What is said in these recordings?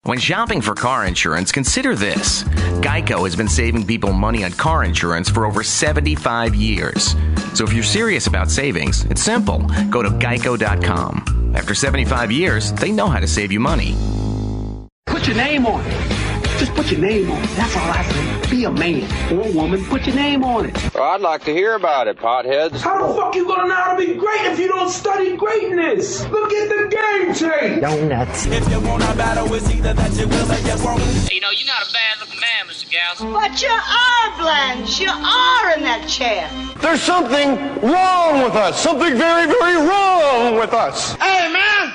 When shopping for car insurance, consider this. Geico has been saving people money on car insurance for over 75 years. So if you're serious about savings, it's simple. Go to geico.com. After 75 years, they know how to save you money. Put your name on it. Just put your name on it. That's all I say. Be a man or a woman. Put your name on it. Well, I'd like to hear about it, potheads. How the fuck you gonna know how to be great if you don't study greatness? Look at the game tape. Donuts. If you want a battle, it's either that you will or you won't. You know, you're not a bad-looking man, Mr. Gals. But you are, Blanche. You are in that chair. There's something wrong with us. Something very, very wrong with us. Hey, man!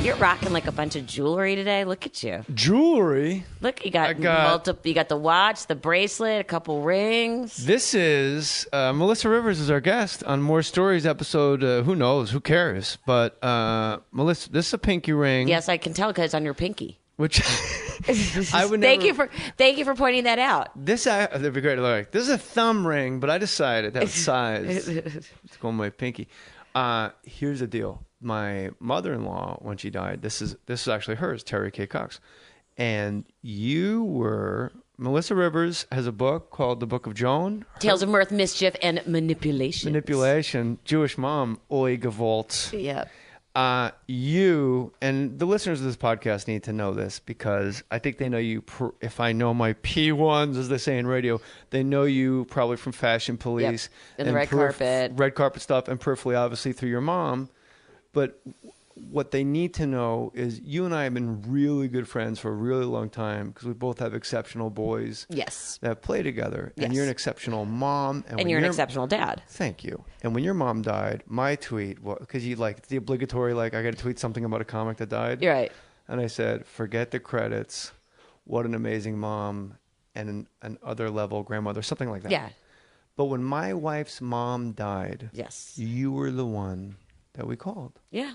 You're rocking like a bunch of jewelry today. Look at you. Jewelry? Look, you got you got the watch, the bracelet, a couple rings. This is Melissa Rivers is our guest on Mohr Stories episode. Who knows? Who cares? But Melissa, this is a pinky ring. Yes, I can tell because it's on your pinky. Which I would thank you for pointing that out. This that'd be great. Like, this is a thumb ring, but I decided that size to go on my pinky. Here's the deal. My mother-in-law, when she died, this is actually hers, Terry K. Cox. And Melissa Rivers has a book called The Book of Joan. Tales of Mirth, Mischief, and Manipulation. Jewish mom, Oi Gewalt. Yeah. You and the listeners of this podcast need to know this because I think they know you. If I know my P1s, as they say in radio, they know you probably from Fashion Police. Yep. And the red carpet stuff, and peripherally, obviously, through your mom. But what they need to know is you and I have been really good friends for a really long time because we both have exceptional boys. Yes. That play together. Yes. And you're an exceptional mom. And you're an exceptional dad. Thank you. And when your mom died, my tweet, because you like the obligatory, like, I got to tweet something about a comic that died. You're right. And I said, forget the credits. What an amazing mom and an other level grandmother, something like that. Yeah. But when my wife's mom died, yes, you were the one that we called. Yeah.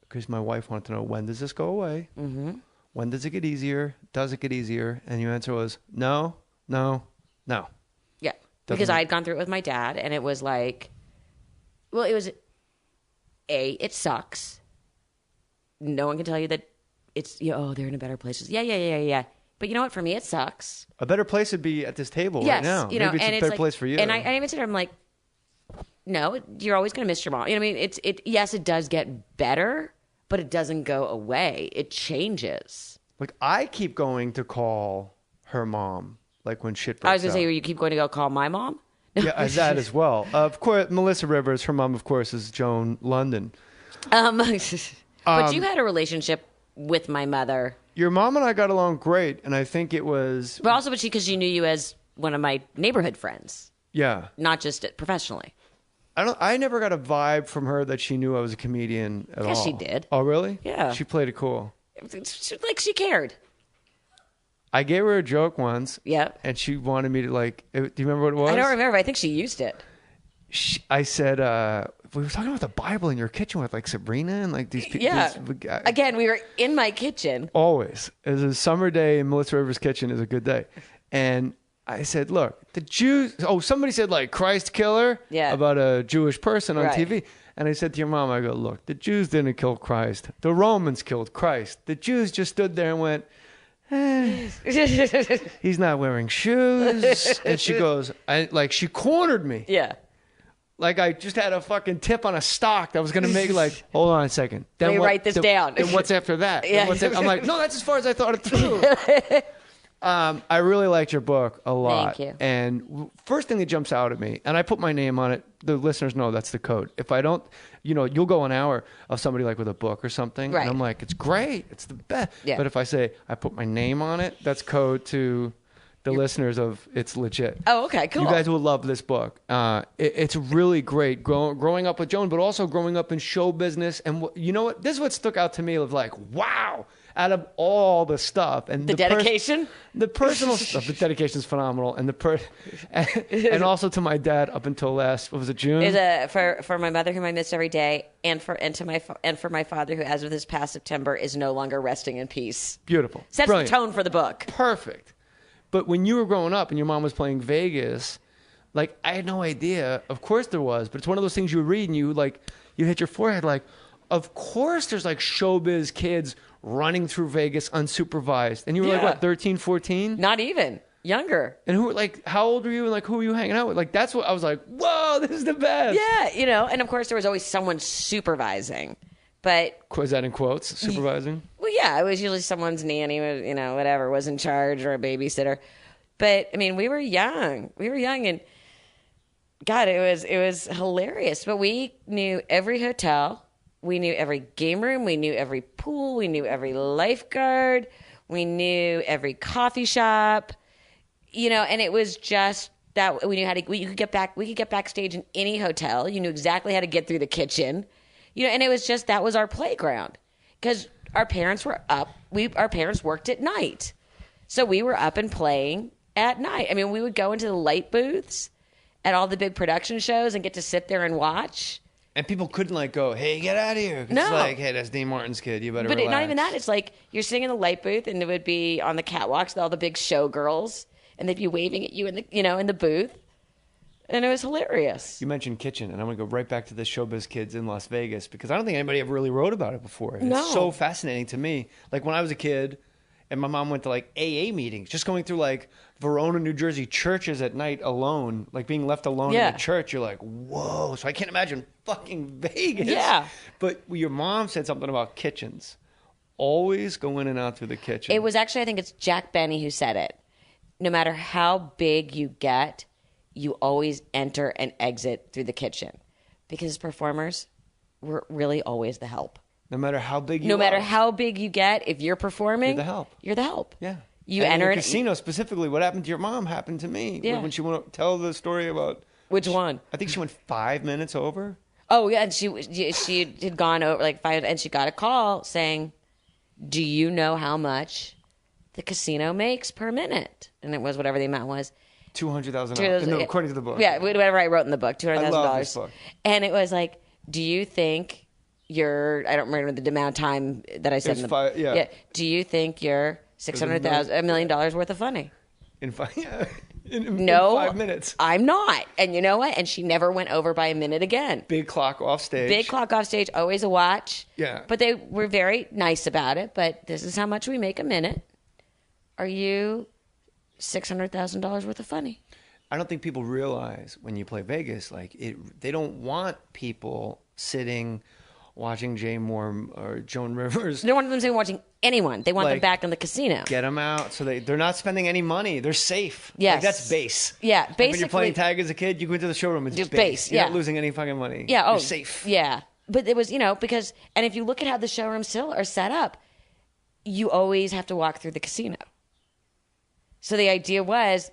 Because my wife wanted to know, when does this go away? Mm-hmm. When does it get easier? Does it get easier? And your answer was, no. Yeah. Because I had gone through it with my dad, and it was like, well, it was, it sucks. No one can tell you that it's, they're in a better place. Yeah. But you know what? For me, it sucks. A better place would be at this table right now. Maybe it's a better place for you. And I even said, I'm like, no, you're always going to miss your mom. You know what I mean? Yes, it does get better, but it doesn't go away. It changes. Like, I keep going to call her mom, like, when shit breaks I was going to out. say, you keep going to go call my mom? Yeah, that as well. Of course, Melissa Rivers, her mom, of course, is Joan London. But you had a relationship with my mother. Your mom and I got along great, and I think it was... But also because she knew you as one of my neighborhood friends. Yeah. Not just professionally. I never got a vibe from her that she knew I was a comedian at all. Yes, she did. Oh, really? Yeah. She played it cool. Like she cared. I gave her a joke once. Yeah. And she wanted me to, like... Do you remember what it was? I don't remember. I think she used it. I said, we were talking about the Bible in your kitchen with, like, Sabrina and, like, these people. Yeah. Again, we were in my kitchen. Always. It was a summer day in Melissa Rivers' kitchen is a good day. And I said, look, the Jews... Oh, somebody said, like, Christ killer about a Jewish person on TV. And I said to your mom, I go, look, the Jews didn't kill Christ. The Romans killed Christ. The Jews just stood there and went, he's not wearing shoes. And she goes, she cornered me. Yeah. Like I just had a fucking tip on a stock that was going to make like, hold on a second. Let me write this down. And what's after that? Yeah. I'm like, no, that's as far as I thought it through. I really liked your book a lot. Thank you. And first thing that jumps out at me, and I put my name on it, the listeners know that's the code. If I don't, you'll go an hour of somebody like with a book or something, and I'm like, it's great, it's the best. Yeah. But if I say, I put my name on it, that's code to the listeners of it's legit. Oh, okay, cool. You guys will love this book. It's really great growing up with Joan, but also growing up in show business. And you know what? This is what stuck out to me of like, wow. out of all the stuff and the dedication, the personal stuff. The dedication is phenomenal, and and also to my dad up until last, what was it, June? For my mother, whom I miss every day, and for my father, who as of this past September is no longer resting in peace. Beautiful, sets brilliant. the tone for the book. Perfect. But when you were growing up and your mom was playing Vegas, like, I had no idea. Of course there was, but it's one of those things you would read and you hit your forehead like, of course there's like showbiz kids running through Vegas unsupervised. And you were like, what, 13, 14? Not even. Younger. And who, like, how old were you and like who were you hanging out with? Like, that's what I was like, whoa, this is the best. Yeah, and of course there was always someone supervising. But was that in quotes, supervising? Well, yeah, it was usually someone's nanny, whatever, was in charge, or a babysitter. But I mean, we were young, and God, it was hilarious. But we knew every hotel, we knew every game room, we knew every pool, we knew every lifeguard, we knew every coffee shop, and it was just that we knew how to. We could get backstage in any hotel. You knew exactly how to get through the kitchen. And it was just, that was our playground because our parents were up. Our parents worked at night. So we were up and playing at night. I mean, we would go into the light booths at all the big production shows and get to sit there and watch. And people couldn't like go, hey, get out of here. No. It's like, hey, that's Dean Martin's kid. You better relax. But not even that. It's like you're sitting in the light booth and it would be on the catwalks with all the big showgirls and they'd be waving at you in the booth. And it was hilarious. You mentioned kitchen, and I'm going to go right back to the showbiz kids in Las Vegas because I don't think anybody ever really wrote about it before. No. It's so fascinating to me. Like when I was a kid and my mom went to like AA meetings, just going through like Verona, New Jersey churches at night alone, like being left alone in a church, you're like, whoa. So I can't imagine fucking Vegas. Yeah. But your mom said something about kitchens. Always go in and out through the kitchen. It was actually, I think it's Jack Benny who said it. No matter how big you get, you always enter and exit through the kitchen because performers were really always the help. No matter how big you No matter how big you get, if you're performing, you're the help. You're the help. Yeah. You and enter in the casino specifically, what happened to your mom happened to me. Yeah. When she went to tell the story about... Which one? I think she went 5 minutes over. Oh, yeah. And she had gone over like 5, and she got a call saying, do you know how much the casino makes per minute? And it was whatever the amount was. $200,000. No, according to the book. Yeah, whatever I wrote in the book, $200,000. I love this book. And it was like, do you think I don't remember the amount of time that I said in the book. Yeah. Do you think you're $600,000, $1 million worth of funny? In 5 minutes. I'm not. And you know what? And she never went over by a minute again. Big clock off stage. Always a watch. Yeah. But they were very nice about it. But this is how much we make a minute. Are you $600,000 worth of funny? I don't think people realize when you play Vegas, like they don't want people sitting watching Jay Mohr or Joan Rivers. They don't want them sitting watching anyone. They want them back in the casino. Get them out so they're not spending any money. They're safe. Yes. Like, that's base. Yeah, basically. Like when you're playing tag as a kid, you go into the showroom, it's base. You're not losing any fucking money. Yeah, you're safe. Yeah. But it was, because, and if you look at how the showrooms still are set up, you always have to walk through the casino. So the idea was,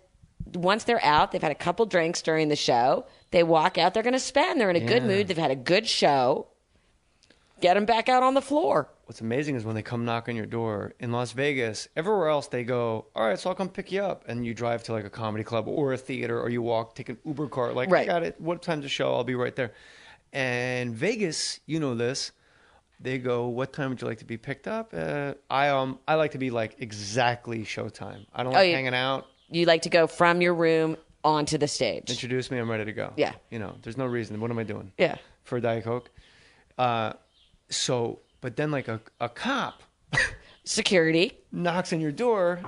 once they're out, they've had a couple drinks during the show, they walk out, they're going to spend. They're in a good mood. They've had a good show. Get them back out on the floor. What's amazing is when they come knock on your door in Las Vegas, everywhere else they go, all right, so I'll come pick you up. And you drive to like a comedy club or a theater, or you walk, take an Uber car. Like, I got it. What time's the show? I'll be right there. And Vegas, you know this. They go, what time would you like to be picked up? I like to be like exactly showtime. I don't like hanging out. You like to go from your room onto the stage. Introduce me, I'm ready to go. Yeah. There's no reason. What am I doing? Yeah. For a Diet Coke? But then like a cop. Security. Knocks on your door,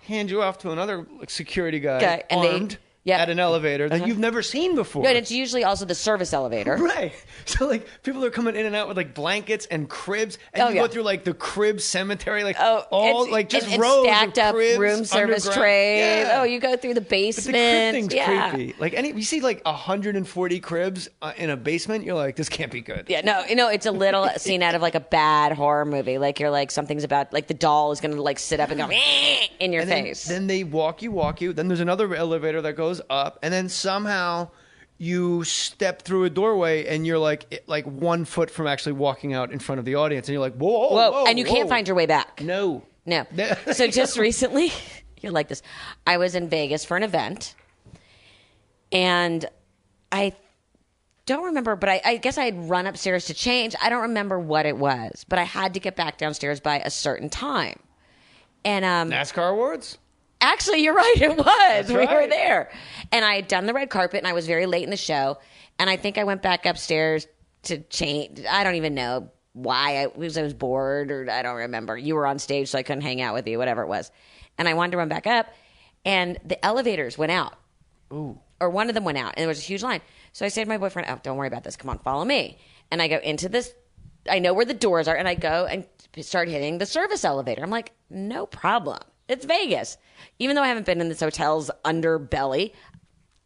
hands you off to another security guy armed. At an elevator that you've never seen before. Yeah, and it's usually also the service elevator. Right. So, like, people are coming in and out with, like, blankets and cribs. And you go through, like, the crib cemetery. Like, rows stacked of up cribs room service trays. Yeah. Oh, you go through the basement. But the crib thing's creepy. Like, you see, like, 140 cribs in a basement, you're like, this can't be good. Yeah, no, it's a little scene out of, like, a bad horror movie. Like, you're like, something's about, like, the doll is going to, like, sit up and go in your face. Then they walk you. Then there's another elevator that goes up, and then somehow you step through a doorway and you're like 1 foot from actually walking out in front of the audience, and you're like, whoa, and you can't find your way back. No. So just recently, you're like this. I was in Vegas for an event, and I don't remember, but I guess I had run upstairs to change. I don't remember what it was, but I had to get back downstairs by a certain time. And NASCAR awards? Actually, you're right. It was. That's we right. were there. And I had done the red carpet, and I was very late in the show. And I think I went back upstairs to change. I don't even know why. Because I was bored, or I don't remember. You were on stage, so I couldn't hang out with you, whatever it was. And I wanted to run back up, and the elevators went out. Ooh. Or one of them went out, and there was a huge line. So I said to my boyfriend, oh, don't worry about this. Come on, follow me. And I go into this. I know where the doors are, and I go and start hitting the service elevator. I'm like, no problem. It's Vegas. Even though I haven't been in this hotel's underbelly,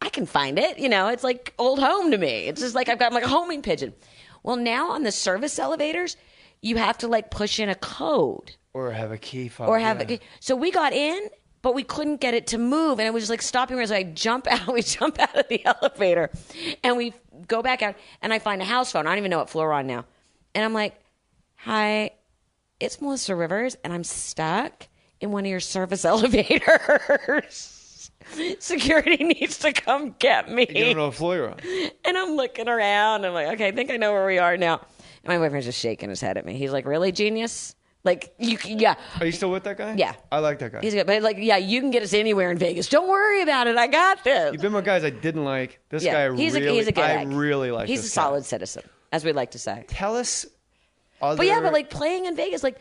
I can find it. You know, it's like old home to me. It's just like I'm like a homing pigeon. Well, now on the service elevators, you have to like push in a code. Or have a key fob. Or have a key. So we got in, but we couldn't get it to move. And it was just like stopping. So I jump out. We jump out of the elevator. And we go back out. And I find a house phone. I don't even know what floor we're on now. And I'm like, hi, it's Melissa Rivers. And I'm stuck in one of your service elevators. Security needs to come get me. You don't know what floor you're on. And I'm looking around. I'm like, okay, I think I know where we are now. And my boyfriend's just shaking his head at me. He's like, really, genius? Like, yeah. Are you still with that guy? Yeah. I like that guy. He's good. But like, yeah, you can get us anywhere in Vegas. Don't worry about it. I got this. You've been with guys I didn't like. This guy he's really, a good I egg. really like He's this a guy. solid citizen, as we like to say. Tell us other... But yeah, but like playing in Vegas, like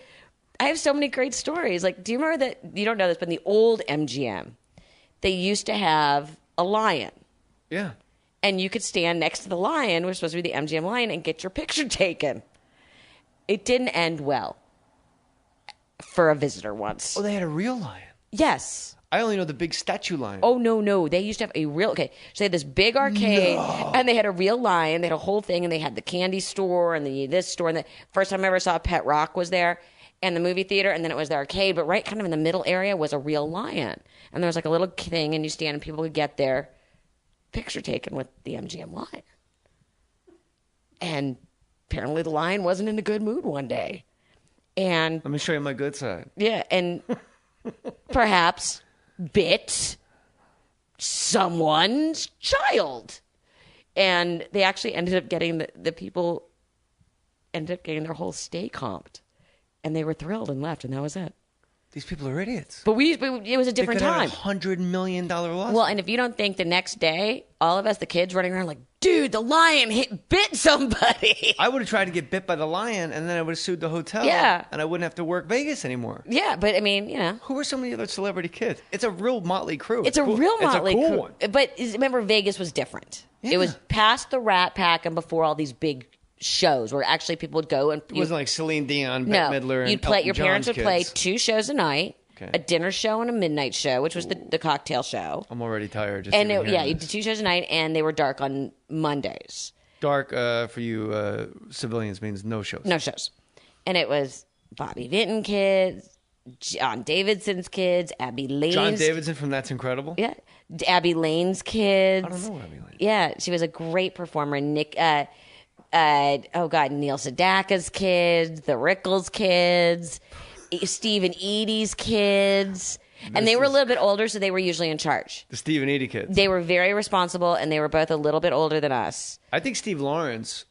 I have so many great stories. Like, do you remember that? You don't know this, but in the old MGM, they used to have a lion. Yeah. And you could stand next to the lion, which was supposed to be the MGM lion, and get your picture taken. It didn't end well for a visitor once. Oh, they had a real lion. Yes. I only know the big statue lion. Oh, no. They used to have a real... Okay, so they had this big arcade, and they had a real lion. They had a whole thing, and they had the candy store, and this store. And the first time I ever saw Pet Rock was there, and the movie theater, and then it was the arcade. But right kind of in the middle area was a real lion. And there was like a little thing, and you stand, and people would get their picture taken with the MGM lion. And apparently the lion wasn't in a good mood one day. And let me show you my good side. Yeah, and perhaps bit someone's child. And they actually ended up getting the people ended up getting their whole stay comped. And they were thrilled and left, and that was it. These people are idiots. But it was a different time. $100 million loss. Well, and if you don't think the next day, all of us, the kids running around like, dude, the lion bit somebody. I would have tried to get bit by the lion, and then I would have sued the hotel. Yeah. And I wouldn't have to work Vegas anymore. Yeah, but I mean, you know. Who are some of the other celebrity kids? It's a real motley crew. It's a cool. real motley cool crew. One. But remember, Vegas was different. Yeah. It was past the Rat Pack and before all these big shows where actually people would go and... It wasn't like Celine Dion, Bette Midler, and you'd play. Elton Your parents John's would play kids. 2 shows a night. Okay. A dinner show and a midnight show, which was the cocktail show. I'm already tired. Just And even hearing you this. did 2 shows a night, and they were dark on Mondays. Dark for you civilians means no shows. No shows. And it was Bobby Vinton kids, John Davidson's kids, Abby Lane's... John Davidson from That's Incredible? Yeah. Abby Lane's kids. I don't know Abby Lane. Yeah, she was a great performer. Neil Sedaka's kids, the Rickles kids, Steve and Edie's kids. And they were a little bit older, so they were usually in charge. The Steve and Edie kids. They were very responsible, and they were both a little bit older than us. I think Steve Lawrence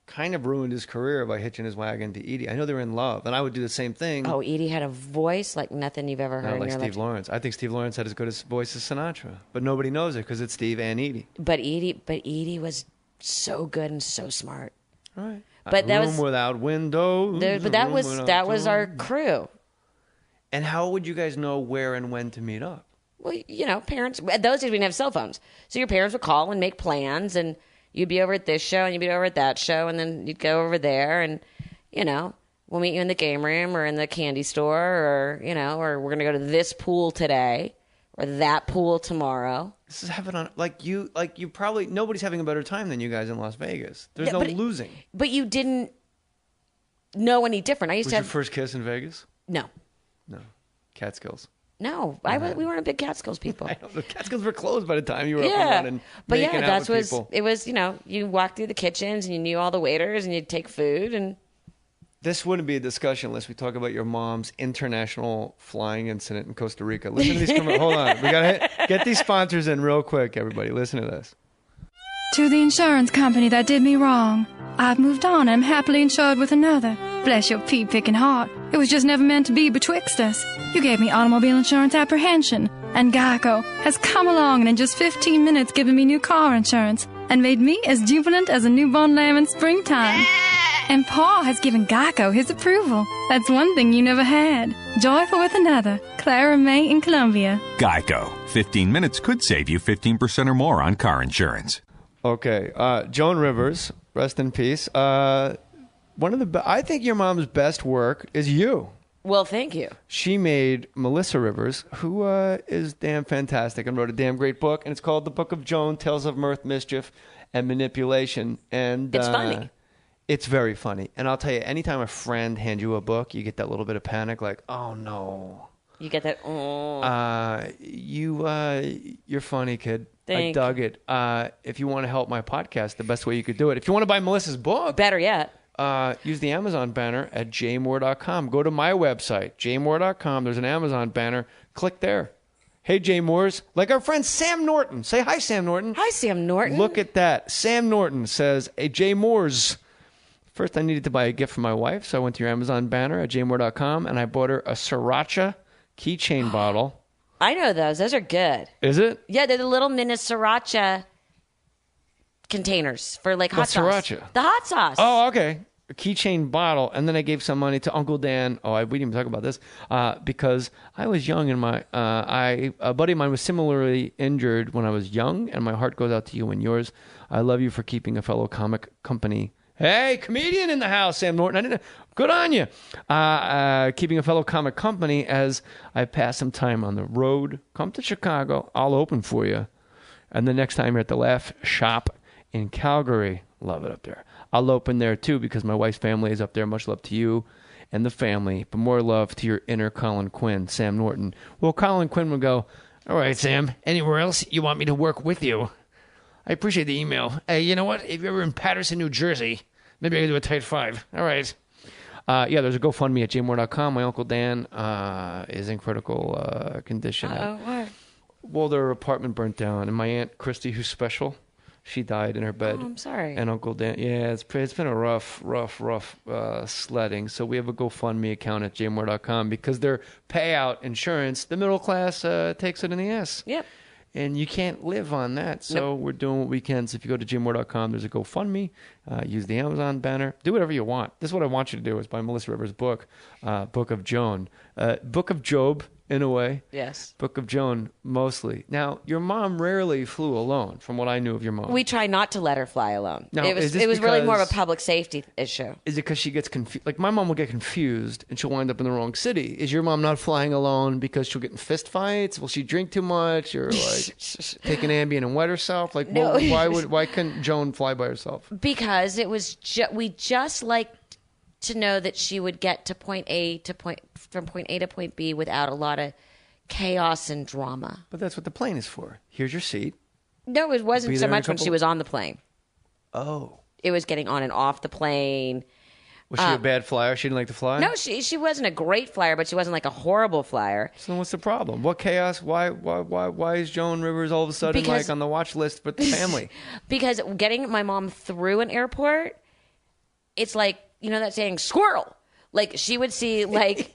kind of ruined his career by hitching his wagon to Edie. I know they were in love, and I would do the same thing. Oh, Edie had a voice like nothing you've ever heard Not in like your Steve life. Lawrence. I think Steve Lawrence had as good a voice as Sinatra, but nobody knows it because it's Steve and Edie. But Edie was so good and so smart. All right. But that room was without windows. but that was our crew. And how would you guys know where and when to meet up? Well, you know, parents, at those days we didn't have cell phones. So your parents would call and make plans, and you'd be over at this show and you'd be over at that show, and then you'd go over there, and, you know, we'll meet you in the game room or in the candy store, or, you know, or we're going to go to this pool today or that pool tomorrow. This is heaven on, you probably, nobody's having a better time than you guys in Las Vegas. There's no losing. But you didn't know any different. I used Was to have. your first kiss in Vegas? No. No. Catskills. No, we weren't a big Catskills people. I know, the Catskills were closed by the time you were up and running. But making out with people. It was, you walked through the kitchens and you knew all the waiters and you'd take food and. This wouldn't be a discussion unless we talk about your mom's international flying incident in Costa Rica. Listen to these commercials. Hold on. We got to get these sponsors in real quick, everybody. Listen to this. To the insurance company that did me wrong, I've moved on and I'm happily insured with another. Bless your pea-picking heart. It was just never meant to be betwixt us. You gave me automobile insurance apprehension, and Geico has come along and in just 15 minutes given me new car insurance and made me as jubilant as a newborn lamb in springtime. And Pa has given Geico his approval. That's one thing you never had. Joyful with another. Clara May in Columbia. Geico. 15 minutes could save you 15% or more on car insurance. Okay. Joan Rivers, rest in peace. I think your mom's best work is you. Well, thank you. She made Melissa Rivers, who is damn fantastic and wrote a damn great book. And it's called The Book of Joan, Tales of Mirth, Mischief, and Manipulation. And it's funny. It's very funny. And I'll tell you, anytime a friend hands you a book, you get that little bit of panic, like, oh, no. You get that, You're funny, kid. Thank I dug it. If you want to help my podcast, the best way you could do it, if you want to buy Melissa's book. Better yet. Use the Amazon banner at jmohr.com. Go to my website, jmohr.com. There's an Amazon banner. Click there. Hey, Jay Moors. Like our friend Sam Norton. Say hi, Sam Norton. Hi, Sam Norton. Look at that. Sam Norton says, hey, Jay Moors. First, I needed to buy a gift for my wife, so I went to your Amazon banner at jmohr.com, and I bought her a Sriracha keychain bottle. I know those. Those are good. Is it? Yeah, they're the little mini Sriracha containers for like hot sauce. Sriracha? The hot sauce. Oh, okay. A keychain bottle, and then I gave some money to Uncle Dan. We didn't even talk about this because I was young, and a buddy of mine was similarly injured when I was young, and my heart goes out to you and yours. I love you for keeping a fellow comic company. Hey, comedian in the house, Sam Norton. Good on you. Keeping a fellow comic company as I pass some time on the road. Come to Chicago. I'll open for you. And the next time you're at the Laugh Shop in Calgary, love it up there. I'll open there too because my wife's family is up there. Much love to you and the family, but more love to your inner Colin Quinn, Sam Norton. Well, Colin Quinn would go, all right, Sam, anywhere else you want me to work with you? I appreciate the email. Hey, you know what? If you're ever in Patterson, New Jersey, maybe I can do a tight 5. All right. There's a GoFundMe at jmohr.com. My Uncle Dan is in critical condition. Why? Well, their apartment burnt down, and my Aunt Christy, who's special, she died in her bed. Oh, I'm sorry. And Uncle Dan, it's been a rough sledding. So we have a GoFundMe account at jmohr.com because their payout insurance, the middle class takes it in the ass. Yep. And you can't live on that. So We're doing what we can. So if you go to jmohr.com, there's a GoFundMe. Use the Amazon banner. Do whatever you want. This is what I want you to do is buy Melissa Rivers' book, Book of Joan. Book of Job, in a way. Yes. Book of Joan, mostly. Now, your mom rarely flew alone, from what I knew of your mom. We try not to let her fly alone. Now, it was really more of a public safety issue. Is it because she gets confused? Like, my mom will get confused, and she'll wind up in the wrong city. Is your mom not flying alone because she'll get in fist fights? Will she drink too much? Or, like, take an Ambien and wet herself? Like, no. Why couldn't Joan fly by herself? Because it was we just liked to know that she would get to from point A to point B without a lot of chaos and drama. But that's what the plane is for. Here's your seat. No, it wasn't so much when she was on the plane. Oh. It was getting on and off the plane. Was she a bad flyer? She didn't like to fly? No, she wasn't a great flyer, but she wasn't like a horrible flyer. So what's the problem? What chaos? Why is Joan Rivers all of a sudden like on the watch list with the family? Because getting my mom through an airport, it's like, you know that saying, squirrel. Like, she would see, like,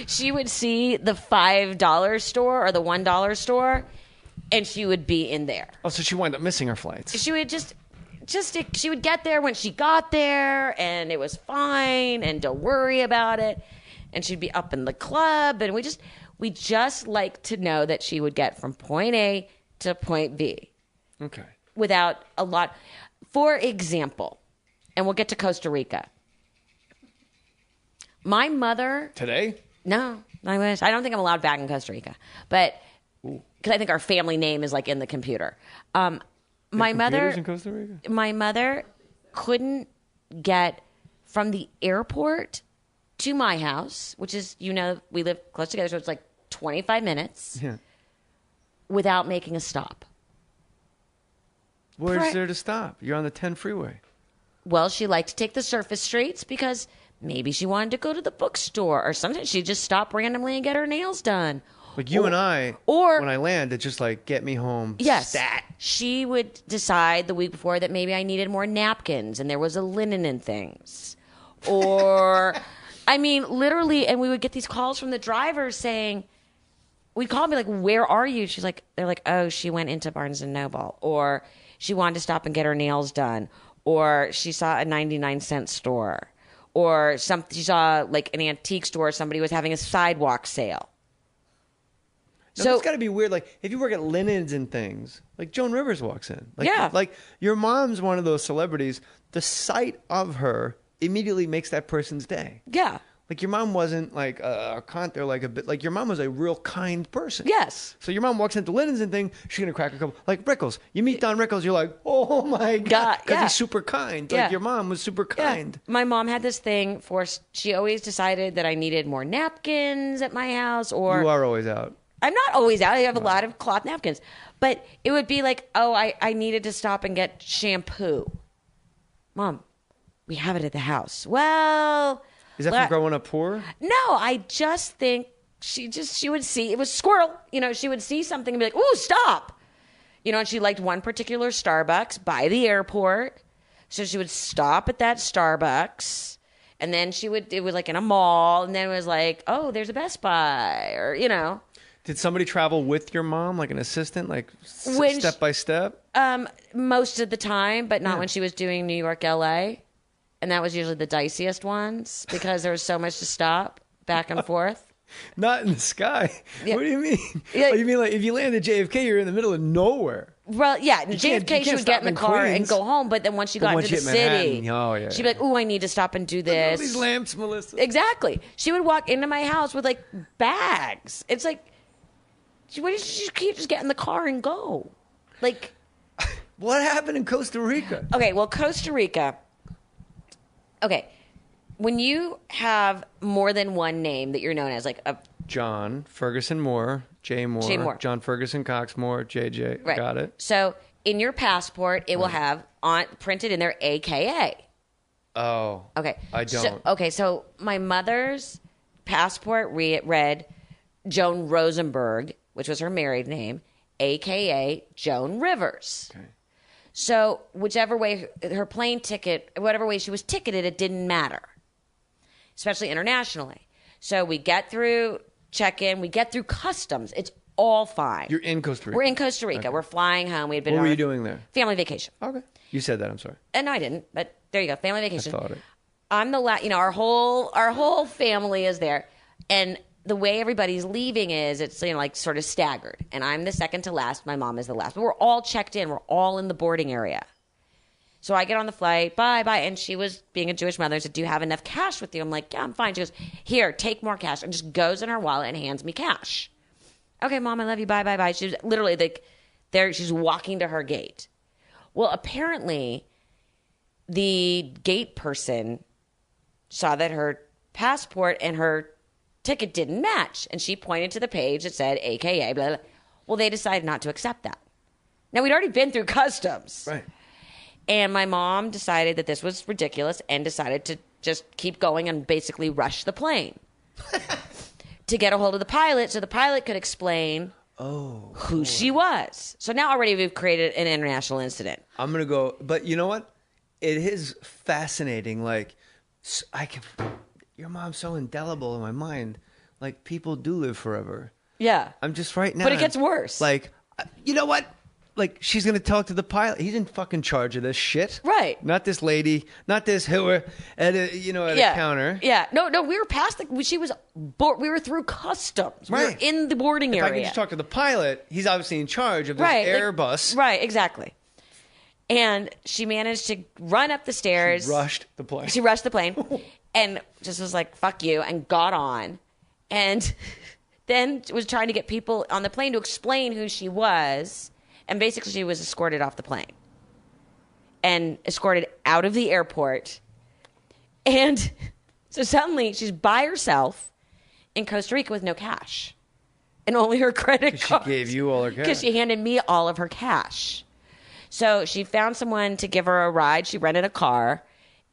she would see the $5 store or the $1 store, and she would be in there. Oh, so she wound up missing her flights. She would she would get there when she got there, and it was fine, and don't worry about it. And she'd be up in the club, and we just like to know that she would get from point A to point B. Okay. Without a lot. For example, and we'll get to Costa Rica. My mother... Today? No, I wish. I don't think I'm allowed back in Costa Rica. But, because I think our family name is like in the computer. My mother... in Costa Rica? My mother couldn't get from the airport to my house, which is, we live close together, so it's like 25 minutes without making a stop. Where's there to stop? You're on the 10 freeway. Well, she liked to take the surface streets because maybe she wanted to go to the bookstore, or sometimes she'd just stop randomly and get her nails done. Like you and I, when I land, it's just like, get me home. Yes. Stat. She would decide the week before that maybe I needed more napkins and there was a linen and things. Or, I mean, literally, and we would get these calls from the drivers saying, we'd call me like, where are you? They're like, oh, she went into Barnes & Noble. Or she wanted to stop and get her nails done. Or she saw a 99-cent store. Or she saw like an antique store, somebody was having a sidewalk sale. No, so it's got to be weird. Like if you work at Linens and things, like Joan Rivers walks in. Like, like your mom's one of those celebrities. The sight of her immediately makes that person's day. Yeah. Like your mom wasn't like a cunt. They're like a bit like your mom was a real kind person. Yes. So your mom walks into Linens and thing, she's gonna crack a couple. Like Rickles, you meet Don Rickles, you're like, oh my god, because he's super kind. Like your mom was super kind. My mom had this thing she always decided that I needed more napkins at my house, or you are always out. I'm not always out. I have a lot of cloth napkins, but it would be like, oh, I needed to stop and get shampoo. Mom, we have it at the house. Well. Is that from growing up poor? No, I just think she would see, it was squirrel. She would see something and be like, ooh, stop. And she liked one particular Starbucks by the airport. So she would stop at that Starbucks. And then it was like in a mall. And then it was like, oh, there's a Best Buy, or, Did somebody travel with your mom, like an assistant, like step by step? Most of the time, but not when she was doing New York, LA. And that was usually the diciest ones because there was so much to stop back and forth. Not in the sky. Yeah. What do you mean? Yeah. Oh, you mean like if you land at JFK, you're in the middle of nowhere? Well, yeah. JFK, she would get in the car and go home. But then once she got into the city, she'd be like, "Ooh, I need to stop and do this." These lamps, Melissa. Exactly. She would walk into my house with like bags. It's like, why did she can't just get in the car and go? Like, what happened in Costa Rica? Okay, well, Costa Rica. Okay, when you have more than one name that you're known as, like a John Ferguson Mohr, J. Mohr, John Ferguson Cox Mohr, JJ. Right. Got it. So in your passport, it will have printed in there AKA. Oh. Okay. I don't. So my mother's passport read Joan Rosenberg, which was her married name, AKA Joan Rivers. Okay. So whichever way her plane ticket, whatever way she was ticketed, it didn't matter, especially internationally. So we get through check-in, we get through customs. It's all fine. You're in Costa Rica. We're in Costa Rica. Okay. We're flying home. We had been. What were you doing there? Family vacation. Okay. You said that. I'm sorry. And no, I didn't. But there you go. Family vacation. I thought it. I'm the our whole family is there, and the way everybody's leaving is it's like sort of staggered, and I'm the second to last. My mom is the last, but we're all checked in. We're all in the boarding area. So I get on the flight, bye, and she was being a Jewish mother, said, "Do you have enough cash with you?" I'm like, "Yeah, I'm fine." She goes, "Here, take more cash," and just goes in her wallet and hands me cash. Okay, Mom, I love you. Bye. She was literally like, there. She's walking to her gate. Well, apparently, the gate person saw that her passport and her ticket didn't match, and she pointed to the page that said AKA blah, blah. Well, they decided not to accept that. Now, we'd already been through customs, right? And my mom decided that this was ridiculous and decided to just keep going and basically rush the plane to get a hold of the pilot so the pilot could explain who she was. So now already we've created an international incident. I'm gonna go, but you know what? It is fascinating. Like your mom's so indelible in my mind. Like, people do live forever. Yeah. I'm just right now. But it gets worse. Like, you know what? Like, she's going to talk to the pilot. He's in fucking charge of this shit. Right. Not this lady. Not this who at a counter. Yeah. No, we were past we were through customs. Right. We were in the boarding area. If I can just talk to the pilot, he's obviously in charge of this Airbus. Right, exactly. And she managed to run up the stairs. She rushed the plane. And just was like, fuck you, and got on. And then was trying to get people on the plane to explain who she was. And basically she was escorted off the plane. And escorted out of the airport. And So suddenly she's by herself in Costa Rica with no cash and only her credit card. She gave you all her cash. Because she handed me all of her cash. So she found someone to give her a ride. She rented a car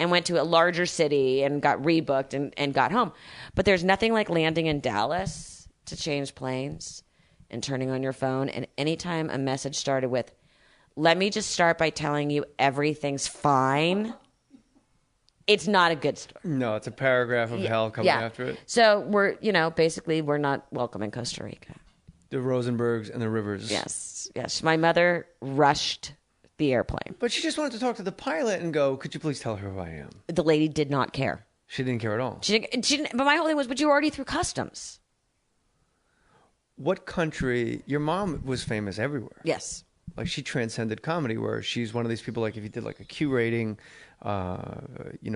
and went to a larger city and got rebooked and got home. But there's nothing like landing in Dallas to change planes and turning on your phone. And anytime a message started with, let me just start by telling you everything's fine, it's not a good story. No, it's a paragraph of hell coming after it. So we're not welcome in Costa Rica. The Rosenbergs and the Rivers. Yes. My mother rushed the airplane. But she just wanted to talk to the pilot and go, could you please tell her who I am? The lady did not care. She didn't care at all. She didn't, but my whole thing was, but you were already through customs. What country? Your mom was famous everywhere. Yes. Like she transcended comedy, where she's one of these people, like if you did like a Q rating, as you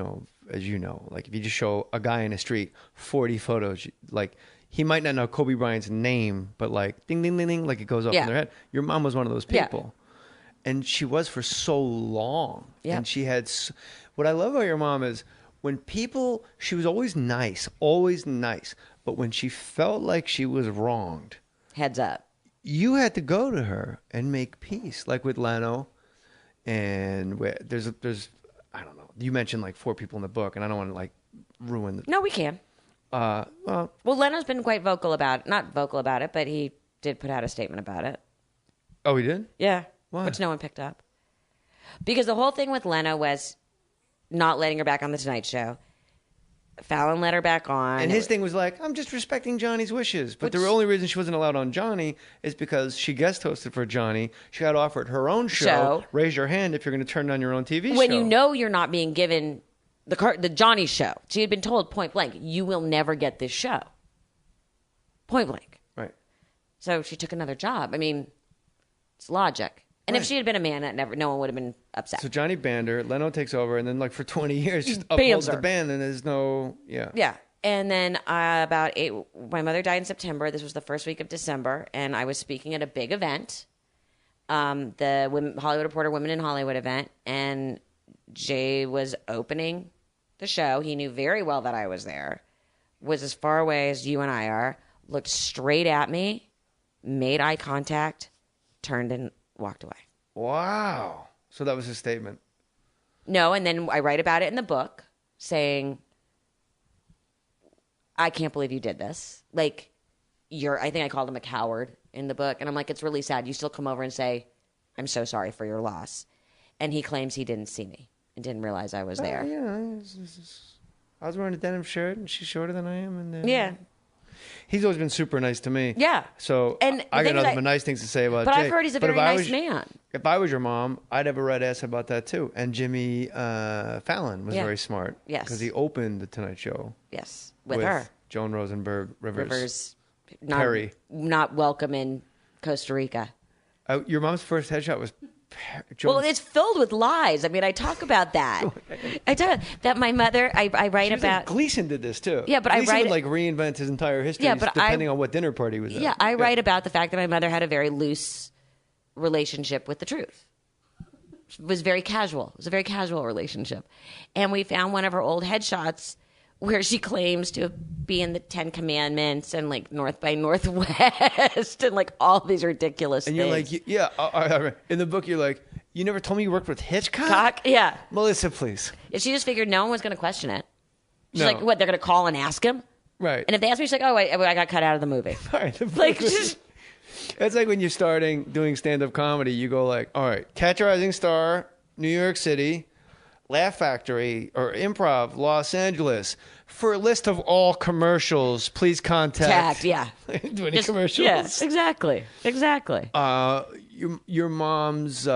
know, like if you just show a guy in the street 40 photos, like he might not know Kobe Bryant's name, but like ding, ding, ding, ding, like it goes up in their head. Your mom was one of those people. And she was for so long. Yeah. And she had, what I love about your mom is when people, she was always nice. But when she felt like she was wronged. Heads up. You had to go to her and make peace. Like with Leno. And there's I don't know. You mentioned like 4 people in the book. And I don't want to like ruin. No, we can. Well, Leno's been quite vocal about it. Not vocal about it, but he did put out a statement about it. Oh, he did? Yeah. Why? Which no one picked up. Because the whole thing with Leno was not letting her back on The Tonight Show. Fallon let her back on. And his thing was like, I'm just respecting Johnny's wishes. But the only reason she wasn't allowed on Johnny is because she guest hosted for Johnny. She got offered her own show. Raise your hand if you're going to turn down your own TV show. When you know you're not being given the Johnny show. She had been told point blank, you will never get this show. Point blank. Right. So she took another job. I mean, it's logic. And if she had been a man, no one would have been upset. So Johnny banned her, Leno takes over, and then like for 20 years just upholds the ban, and there's no, Yeah. And then my mother died in September. This was the first week of December, and I was speaking at a big event, the Hollywood Reporter Women in Hollywood event, and Jay was opening the show. He knew very well that I was there, was as far away as you and I are, looked straight at me, made eye contact, turned and walked away. Wow. So that was his statement. No, and then I write about it in the book saying, I can't believe you did this. Like, I think I called him a coward in the book. And I'm like, it's really sad. You still come over and say, I'm so sorry for your loss. And he claims he didn't see me and didn't realize I was there. I was wearing a denim shirt and she's shorter than I am. And yeah. He's always been super nice to me. Yeah. So I got nothing but nice things to say about Jay. But I've heard he's a very nice man. If I was your mom, I'd have a red ass about that too. And Jimmy Fallon was very smart. Yes. Because he opened The Tonight Show. Yes. With her. Joan Rosenberg Rivers. Perry. Not welcome in Costa Rica. Your mom's first headshot was... Well, it's filled with lies. I mean, I talk about that. I talk about that my mother, I write about... Like, Gleason did this, too. Yeah, but Gleason I write... would, like, reinvent his entire history depending on what dinner party he was at. Yeah, I write about the fact that my mother had a very loose relationship with the truth. It was very casual. It was a very casual relationship. And we found one of her old headshots where she claims to be in the 10 Commandments and like North by Northwest and like all these ridiculous things. And you're like, in the book, you're like, you never told me you worked with Hitchcock? Yeah. Melissa, please. If she just figured no one was going to question it. She's like, what, they're going to call and ask him? Right. And if they ask me, she's like, oh, I got cut out of the movie. Right. Like, just... It's like when you're starting doing stand-up comedy, you go like, all right, Catch a Rising Star, New York City, Laugh Factory, or Improv, Los Angeles. For a list of all commercials, please contact. Yeah. Do any commercials? Yes, exactly. Your mom's. Who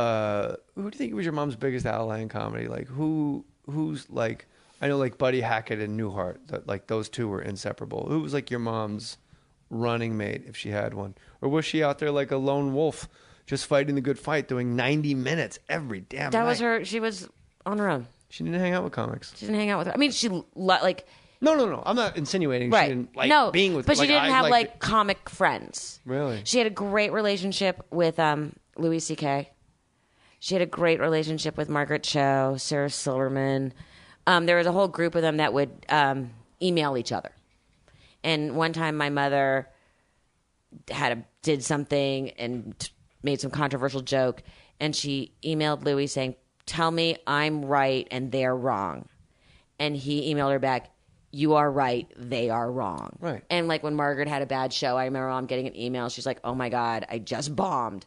do you think was your mom's biggest ally in comedy? Like who's like? I know like Buddy Hackett and Newhart. Like those two were inseparable. Who was like your mom's running mate if she had one, or was she out there like a lone wolf, just fighting the good fight, doing 90 minutes every damn night? That was her. She was on her own. She didn't hang out with comics. She didn't hang out with her. I mean, she like. No. I'm not insinuating right. she didn't like being with. But she didn't have like comic friends. Really? She had a great relationship with Louis C.K. She had a great relationship with Margaret Cho, Sarah Silverman. There was a whole group of them that would email each other. And one time my mother did something and made some controversial joke, and she emailed Louis saying, "Tell me I'm right and they're wrong." And he emailed her back, "You are right, they are wrong." Right. And like when Margaret had a bad show, I remember Mom getting an email. She's like, "Oh my God, I just bombed."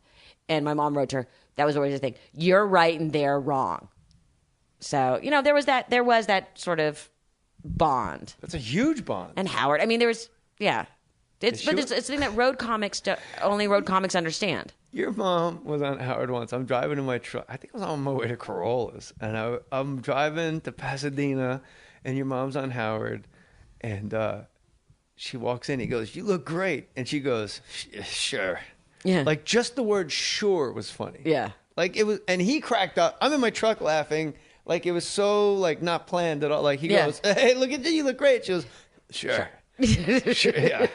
And my mom wrote to her, that was always the thing. "You're right and they're wrong." So, there was that sort of bond. That's a huge bond. And Howard, I mean, there was, yeah. It's a thing that only road comics understand. Your mom was on Howard once. I'm driving in my truck. I think I was on my way to Corollas. And I'm driving to Pasadena, and your mom's on Howard. And she walks in. He goes, "You look great." And she goes, "Sure." Yeah. Like, just the word "sure" was funny. Yeah. Like, it was, and he cracked up. I'm in my truck laughing. Like, it was so, like, not planned at all. Like, he goes, "Hey, look at you. You look great." She goes, "Sure." Sure, yeah.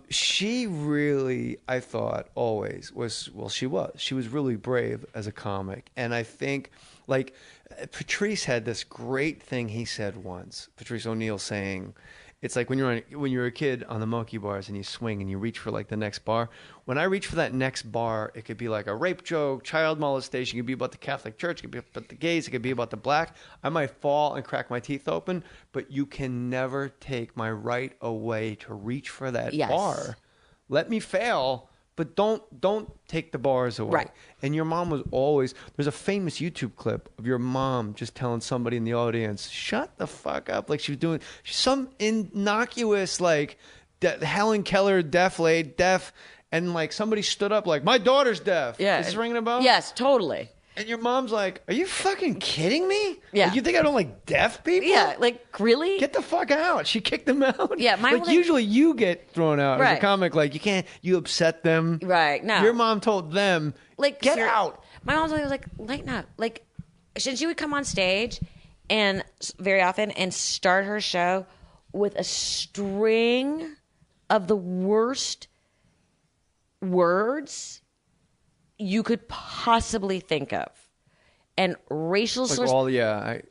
She really, I thought, always she was really brave as a comic. And I think, like, Patrice had this great thing he said once, Patrice O'Neill, saying, it's like when you're a kid on the monkey bars and you swing and you reach for like the next bar. When I reach for that next bar, it could be like a rape joke, child molestation. It could be about the Catholic Church. It could be about the gays. It could be about the black. I might fall and crack my teeth open, but you can never take my right away to reach for that bar. Let me fail, but don't take the bars away. Right. And your mom was always, there's a famous YouTube clip of your mom just telling somebody in the audience, "Shut the fuck up." Like she was doing some innocuous, like Helen Keller, deaf, and like somebody stood up like, "My daughter's deaf." Yeah. Is this ringing a bell? Yes, totally. And your mom's like, "Are you fucking kidding me? Yeah. Like, you think I don't like deaf people? Yeah, like, really? Get the fuck out." She kicked them out. Yeah, usually you get thrown out as a comic. Like, you upset them. Right, no. Your mom told them, like, get out. My mom's always like, lighten up. Like, she would come on stage and very often and start her show with a string of the worst words you could possibly think of, and racial slurs,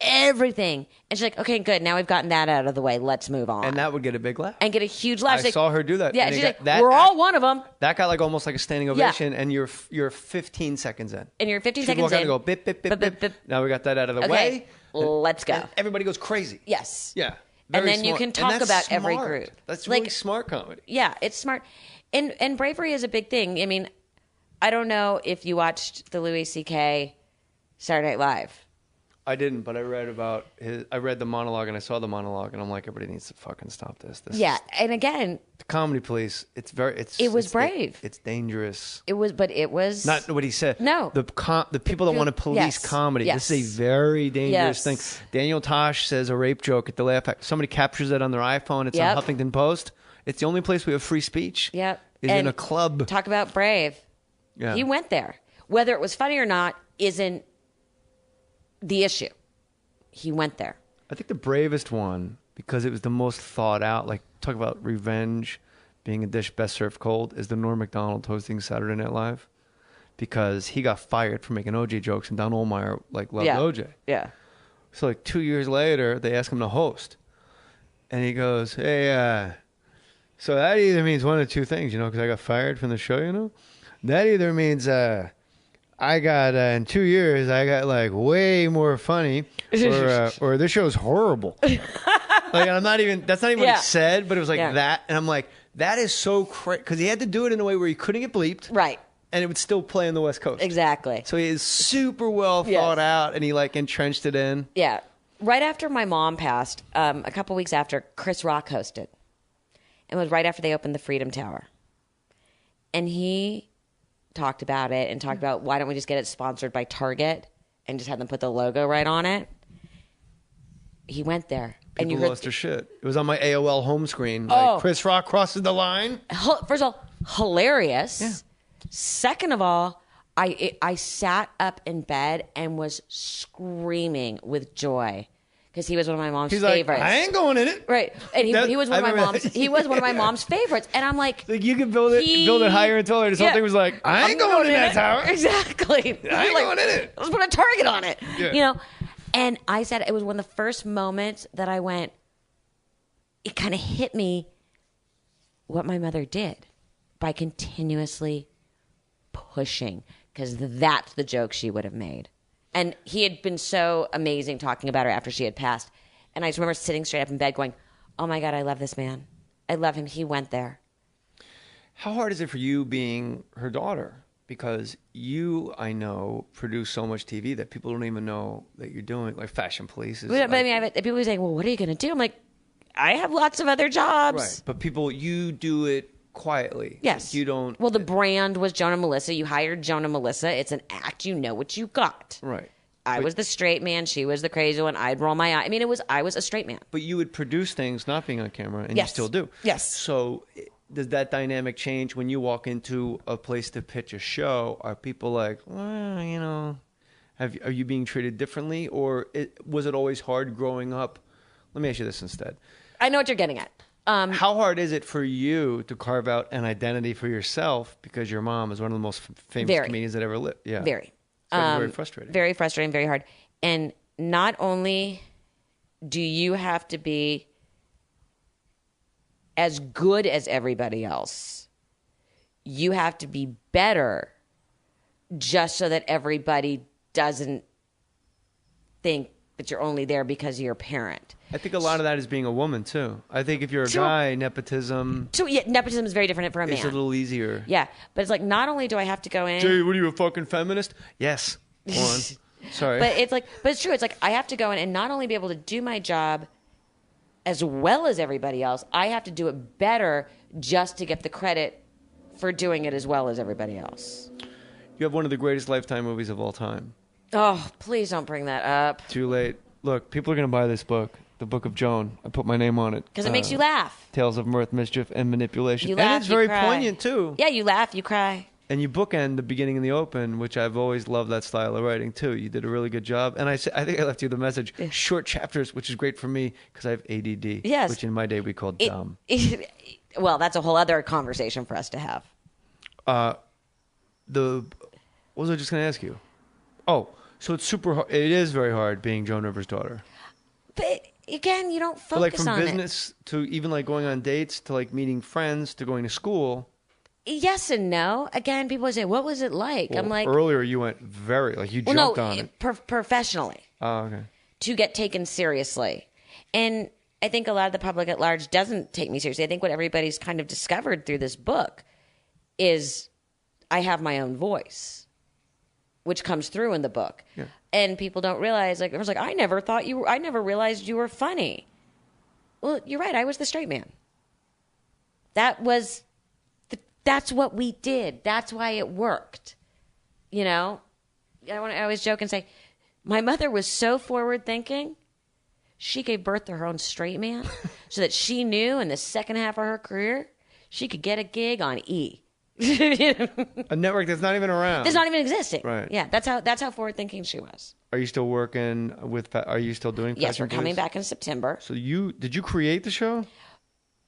everything. And she's like, "Okay, good. Now we've gotten that out of the way. Let's move on." And that would get a big laugh. And get a huge laugh. I saw her do that. Yeah, and she's like, "We're all one of them." That got like almost like a standing ovation, and you're 15 seconds in. And you're 15 She'd seconds walk out in. and go, bip, bip, bip, bip, bip. Now we got that out of the way. Let's go. And everybody goes crazy. Yes. Yeah. And then you can talk about every group. That's really smart comedy. Yeah, it's smart. And bravery is a big thing. I mean, I don't know if you watched the Louis C.K. Saturday Night Live. I didn't, but I read about I read the monologue and I saw the monologue, and I'm like, everybody needs to fucking stop this. And again, the comedy police. It was brave. It's dangerous. It was not what he said. No, the people that want to police comedy. Yes. This is a very dangerous thing. Daniel Tosh says a rape joke at the Laugh Factory. Somebody captures it on their iPhone. It's on Huffington Post. It's the only place we have free speech. Yep. Is in a club. Talk about brave. Yeah. He went there. Whether it was funny or not isn't the issue. He went there. I think the bravest one, because it was the most thought out, like talk about revenge being a dish best served cold, is the Norm Macdonald hosting Saturday Night Live, because he got fired for making OJ jokes, and Don Ohlmeyer loved OJ. Yeah. So like 2 years later, they ask him to host, and he goes, "Hey, so that either means one of two things, because I got fired from the show, That either means I got in 2 years I got like way more funny, or this show's horrible." Like, I'm not even. That's not even what he said, but it was like that, and I'm like, that is so crazy, because he had to do it in a way where he couldn't get bleeped, right? And it would still play on the West Coast, exactly. So he is super well thought out, and he like entrenched it in. Yeah, right after my mom passed, a couple weeks after, Chris Rock hosted, and it was right after they opened the Freedom Tower, and he talked about it and talked about, why don't we just get it sponsored by Target and just have them put the logo right on it. He went there. People and you lost their shit. It was on my AOL home screen. Like, Chris Rock crosses the line. First of all, hilarious. Yeah. Second of all, I sat up in bed and was screaming with joy, because he was one of my mom's favorites. Like, I ain't going in it. Right. And he was one of my mom's one of my mom's favorites. And I'm like you could build it higher and taller. This whole thing was like, I ain't going in that tower. Exactly. I ain't going in it. Let's put a target on it. And I said, it was one of the first moments that I went, it kind of hit me what my mother did by continuously pushing, because that's the joke she would have made. And he had been so amazing talking about her after she had passed. And I just remember sitting straight up in bed going, oh my God, I love this man. I love him. He went there. How hard is it for you being her daughter? Because you, I know, produce so much TV that people don't even know that you're doing, like Fashion Police. But I mean, people are saying, well, what are you going to do? I'm like, I have lots of other jobs. Right. But you do it quietly. Yes. You don't. Well, the brand was Jonah Melissa. You hired Jonah Melissa. It's an act. You know what you got. Right. I was the straight man. She was the crazy one. I'd roll my eye. I mean, I was a straight man. But you would produce things not being on camera, and yes. You still do. Yes. So does that dynamic change when you walk into a place to pitch a show? Are people like, well, you know, are you being treated differently? Or was it always hard growing up? Let me ask you this instead. I know what you're getting at. How hard is it for you to carve out an identity for yourself because your mom is one of the most famous comedians that ever lived? Yeah. Very. So it's very frustrating. Very frustrating, very hard. And not only do you have to be as good as everybody else, you have to be better just so that everybody doesn't think that you're only there because of your parent. I think a lot of that is being a woman, too. I think if you're a guy, nepotism... So, yeah, nepotism is very different for a man. It's a little easier. Yeah, but it's like, not only do I have to go in... Jay, what are you, a fucking feminist? Yes. Go on. Sorry. But it's true. It's like, I have to go in and not only be able to do my job as well as everybody else, I have to do it better just to get the credit for doing it as well as everybody else. You have one of the greatest Lifetime movies of all time. Oh, please don't bring that up. Too late. Look, people are going to buy this book. The Book of Joan. I put my name on it. Because it makes you laugh. Tales of Mirth, Mischief, and Manipulation. You laugh, and it's very cry. poignant, too. Yeah, you laugh, you cry. And you bookend the beginning and the open, which I've always loved that style of writing, too. You did a really good job. And I think I left you the message, short chapters, which is great for me because I have ADD, yes. which in my day we called dumb. Well, that's a whole other conversation for us to have. What was I just going to ask you? Oh, so it's super hard. It is very hard being Joan Rivers' daughter. But again, you don't focus on it. Like from business to even like going on dates to like meeting friends to going to school. Yes and no. Again, people say, "What was it like?" Well, I'm like, earlier you went very like you jumped on it professionally. Oh, okay. To get taken seriously, and I think a lot of the public at large doesn't take me seriously. I think what everybody's kind of discovered through this book is I have my own voice, which comes through in the book. Yeah. And people don't realize, like, I was like, I never realized you were funny. Well, you're right. I was the straight man. That's what we did. That's why it worked. You know, I always joke and say, my mother was so forward thinking. She gave birth to her own straight man so that she knew in the second half of her career, she could get a gig on E. A network that's not even around. It's not even existing. Right. Yeah, that's how forward thinking she was. Are you still working with? Are you still doing? Yes, we're coming back in September. So did you create the show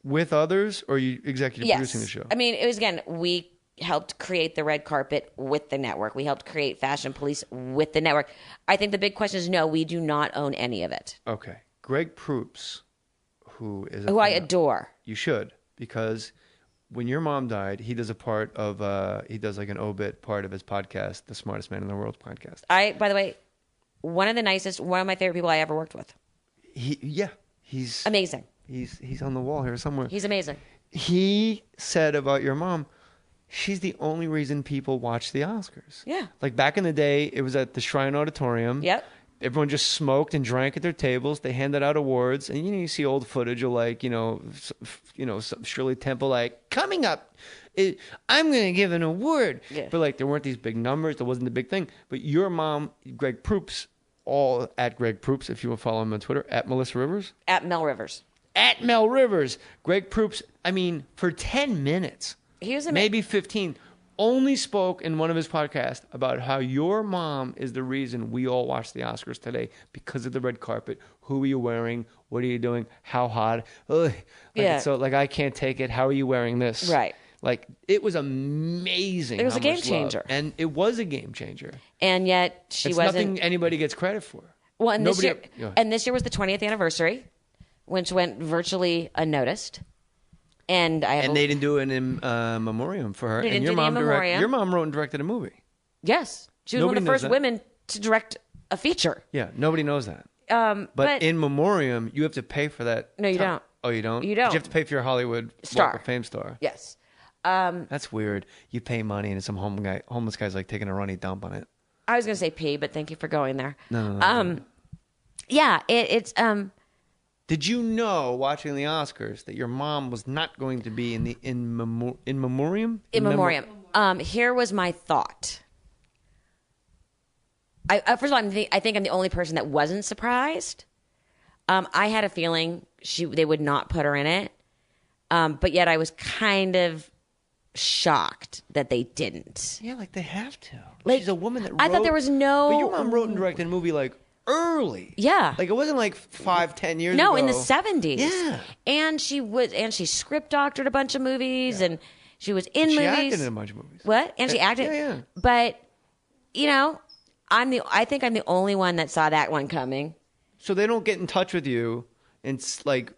with others, or are you executive producing the show? I mean, it was we helped create the red carpet with the network. We helped create Fashion Police with the network. I think the big question is no, we do not own any of it. Okay, Greg Proops, who I adore. You should, because when your mom died, he does he does like an obit part of his podcast, The Smartest Man in the World podcast. By the way, one of my favorite people I ever worked with. He's amazing. He's on the wall here somewhere. He's amazing. He said about your mom, she's the only reason people watch the Oscars. Yeah. Like back in the day, it was at the Shrine Auditorium. Yep. Everyone just smoked and drank at their tables. They handed out awards, and you see old footage of like some Shirley Temple like coming up. I'm going to give an award, but like there weren't these big numbers. There wasn't the big thing. But your mom, Greg Proops, all at Greg Proops. If you want to follow him on Twitter, at Melissa Rivers, at Mel Rivers, at Mel Rivers. Greg Proops. I mean, for 10 minutes, he was maybe 15. Only spoke in one of his podcasts about how your mom is the reason we all watch the Oscars today because of the red carpet. Who are you wearing? What are you doing? How hot? Ugh. So I can't take it. How are you wearing this? Right. Like it was amazing. It was a game changer. And it was a game changer. And yet it's nothing anybody gets credit for. Well, and this year was the 20th anniversary. which went virtually unnoticed. And they didn't do an in memoriam for her. They and didn't do the in memoriam. Your mom wrote and directed a movie. Yes. She was one of the first women to direct a feature. Yeah, nobody knows that. But in memoriam, you have to pay for that. No, you don't. Oh, you don't? You don't. But you have to pay for your Hollywood Walk of Fame star. Yes. That's weird. You pay money and some homeless guy's like taking a runny dump on it. I was going to say pee, but thank you for going there. No. Yeah, it's... Did you know, watching the Oscars, that your mom was not going to be in the in memoriam? In memoriam. Here was my thought. First of all, I think I'm the only person that wasn't surprised. I had a feeling they would not put her in it, but yet I was kind of shocked that they didn't. Yeah, like they have to. Like, she's a woman that wrote, I thought there was no... But your mom wrote and directed a movie like early. Yeah. Like it wasn't like 5-10 years ago. No, in the 70s. Yeah. And she script doctored a bunch of movies and she was in movies. She acted in a bunch of movies. What? And she acted. Yeah. But, I think I'm the only one that saw that one coming. So they don't get in touch with you and like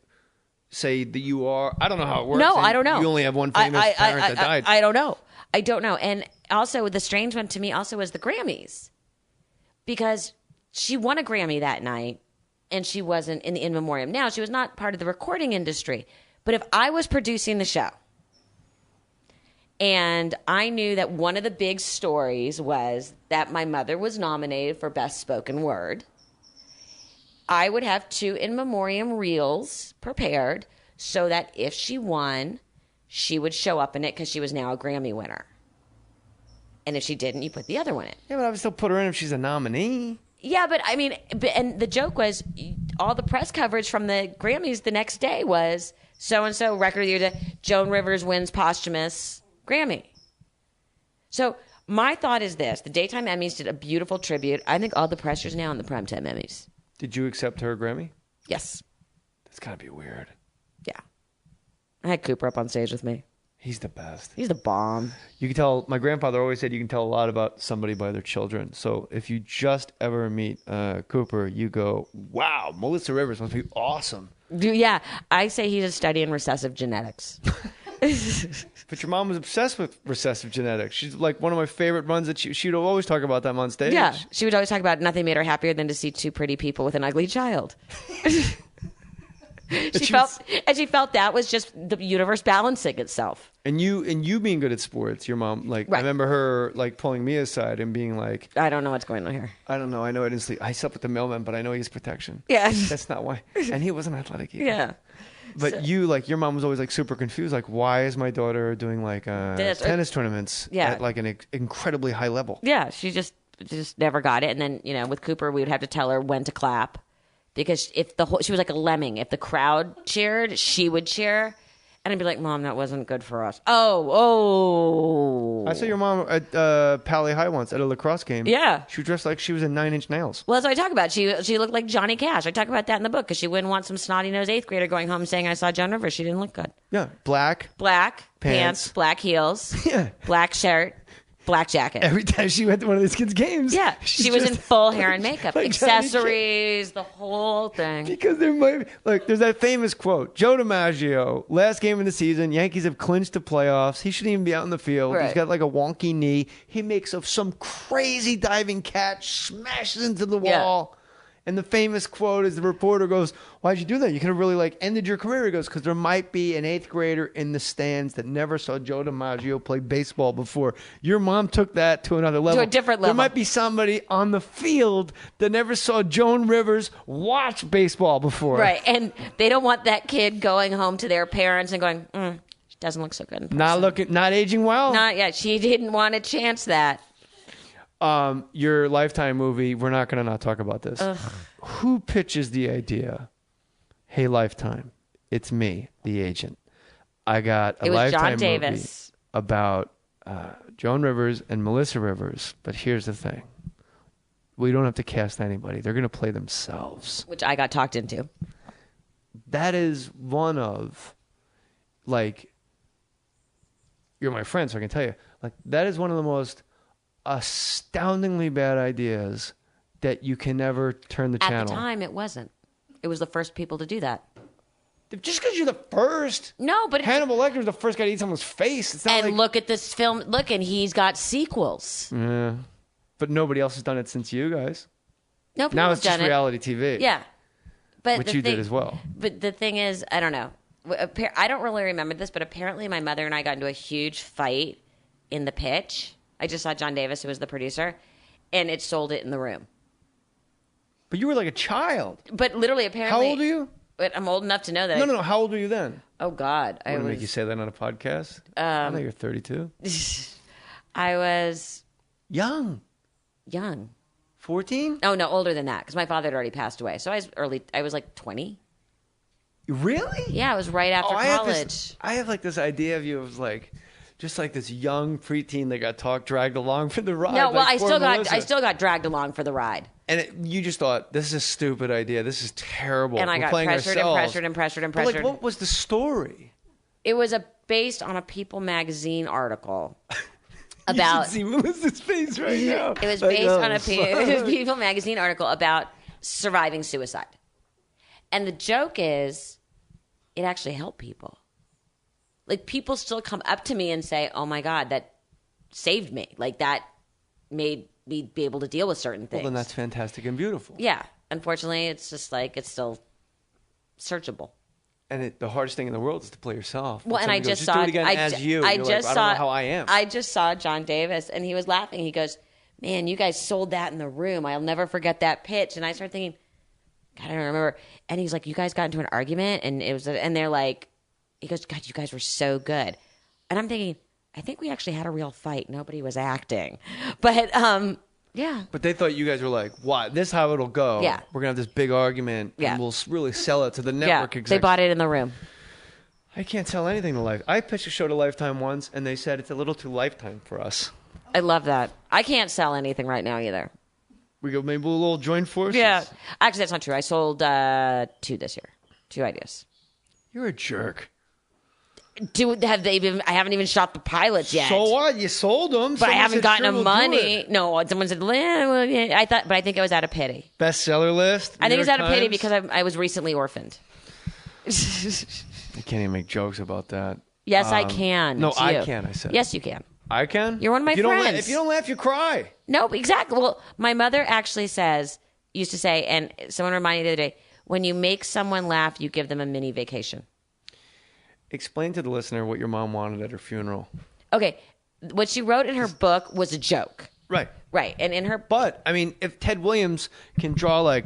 say that you are... I don't know how it works. No, I don't know. You only have one famous parent that died. I don't know. I don't know. And also, the strange one to me also was the Grammys. Because she won a Grammy that night, and she wasn't in the in memoriam. Now, she was not part of the recording industry. But if I was producing the show, and I knew that one of the big stories was that my mother was nominated for Best Spoken Word, I would have 2 in memoriam reels prepared so that if she won, she would show up in it because she was now a Grammy winner. And if she didn't, you put the other one in. Yeah, but I would still put her in if she's a nominee. Yeah, but I mean, and the joke was all the press coverage from the Grammys the next day was so-and-so record of the year, Joan Rivers wins posthumous Grammy. So my thought is this. The Daytime Emmys did a beautiful tribute. I think all the pressure's now on the Primetime Emmys. Did you accept her Grammy? Yes. That's got to be weird. Yeah. I had Cooper up on stage with me. He's the best. He's the bomb. You can tell, my grandfather always said you can tell a lot about somebody by their children. So if you just ever meet Cooper, you go, wow, Melissa Rivers must be awesome. Yeah. I say he's a study in recessive genetics. But your mom was obsessed with recessive genetics. She's like one of my favorite ones that she'd always talk about them on stage. Yeah. She would always talk about nothing made her happier than to see 2 pretty people with an ugly child. She felt that was just the universe balancing itself. And you being good at sports, your mom, like, right. I remember her like pulling me aside and being like, I don't know what's going on here. I don't know. I know I didn't sleep. I slept with the mailman, but I know he has protection. Yeah. That's not why. And he wasn't athletic either. Yeah. But your mom was always like super confused. Like, why is my daughter doing like tennis tournaments at like an incredibly high level? Yeah. She just never got it. And then, with Cooper, we would have to tell her when to clap. Because she was like a lemming. If the crowd cheered, she would cheer. And I'd be like, Mom, that wasn't good for us. Oh. I saw your mom at Pally High once at a lacrosse game. Yeah. She was dressed like she was in 9 Inch Nails. Well, that's what I talk about. She looked like Johnny Cash. I talk about that in the book because she wouldn't want some snotty-nosed 8th grader going home saying, I saw Joan Rivers. She didn't look good. Yeah. Black pants, black heels, yeah, black shirt. Black jacket. Every time she went to one of these kids' games. Yeah. She was in full hair and makeup. Like accessories, the whole thing. Because there's that famous quote. Joe DiMaggio, last game of the season, Yankees have clinched the playoffs. He shouldn't even be out in the field. Right. He's got like a wonky knee. He makes some crazy diving catch, smashes into the wall. And the famous quote is the reporter goes, why'd you do that? You could have really like ended your career. He goes, because there might be an 8th grader in the stands that never saw Joe DiMaggio play baseball before. Your mom took that to another level. To a different level. There might be somebody on the field that never saw Joan Rivers watch baseball before. Right. And they don't want that kid going home to their parents and going, she doesn't look so good in person. Not aging well. Not yet. She didn't want to chance that. Your Lifetime movie, we're not going to not talk about this. Ugh. Who pitches the idea? Hey, Lifetime, it's me, the agent. I got a Lifetime movie about Joan Rivers and Melissa Rivers, but here's the thing. We don't have to cast anybody. They're going to play themselves. Which I got talked into. That is one of, like, you're my friend, so I can tell you, like, that is one of the most astoundingly bad ideas that you can never turn the channel. At the time, it wasn't. It was the first people to do that. Just because you're the first. No, but Hannibal Lecter's the first guy to eat someone's face. It's not and look at this film. Look, and he's got sequels. Yeah. But nobody else has done it since you guys. Nobody now has it's just done reality TV. Yeah. But which you did as well. But the thing is, I don't know. I don't really remember this, but apparently my mother and I got into a huge fight in the pitch. I just saw John Davis, who was the producer, and it sold it in the room. But you were like a child. But literally, apparently. How old are you? But I'm old enough to know that. No. How old were you then? Oh, God. I want to make you say that on a podcast? I know you're 32. I was... Young. 14? Oh, no, older than that, because my father had already passed away. So I was like 20. Really? Yeah, it was right after college. I have like this idea of you as like... Just like this young preteen that got dragged along for the ride. No, well, like I still got dragged along for the ride. And you just thought, this is a stupid idea. This is terrible. And I got pressured and pressured. But like, what was the story? It was based on a People magazine article about. You should see Melissa's face right now. It was based on a People magazine article about surviving suicide. And the joke is, it actually helped people. Like, people still come up to me and say, oh, my God, that saved me. Like, that made me be able to deal with certain things. Well, then that's fantastic and beautiful. Yeah. Unfortunately, it's just like, it's still searchable. And the hardest thing in the world is to play yourself. Well, and I just saw... do it again as you. I don't know how I am. I just saw John Davis, and he was laughing. He goes, man, you guys sold that in the room. I'll never forget that pitch. And I started thinking, God, I don't remember. And he's like, you guys got into an argument? And it was, and they're like... He goes, God, you guys were so good. And I'm thinking, I think we actually had a real fight. Nobody was acting. But, yeah. But they thought you guys were like, what? This is how it'll go. Yeah. We're going to have this big argument. Yeah. And we'll really sell it to the network execs. They bought it in the room. I can't sell anything to Life. I pitched a show to Lifetime once, and they said it's a little too Lifetime for us. I love that. I can't sell anything right now either. We go maybe a little joint forces? Yeah. Actually, that's not true. I sold 2 this year. 2 ideas. You're a jerk. I haven't even shot the pilots yet. So what? You sold them, but I haven't gotten the money. No, someone said, well, yeah. But I think it was out of pity. Bestseller list. I think it's out of pity because I was recently orphaned. I can't even make jokes about that. Yes, I can. No, I can. I said. Yes, you can. I can. You're one of my friends. If you don't laugh, you cry. No, exactly. Well, my mother actually used to say, and someone reminded me the other day, when you make someone laugh, you give them a mini vacation. Explain to the listener what your mom wanted at her funeral. Okay. What she wrote in her book was a joke. Right. Right. And in her... But, I mean, if Ted Williams can draw like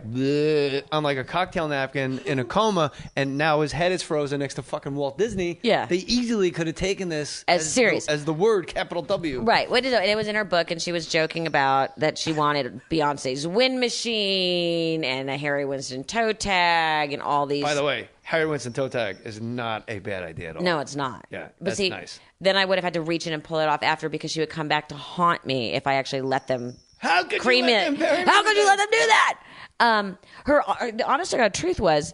on like a cocktail napkin in a coma and now his head is frozen next to fucking Walt Disney, they easily could have taken this as serious. As the word capital W. Right. And it was in her book, and she was joking about that she wanted Beyonce's wind machine and a Harry Winston toe tag and all these... By the way, Harry Winston toe tag is not a bad idea at all. No, it's not. Yeah, but that's nice. Then I would have had to reach in and pull it off after because she would come back to haunt me if I actually let them cream it. How could you let them do that? The honest to God truth was,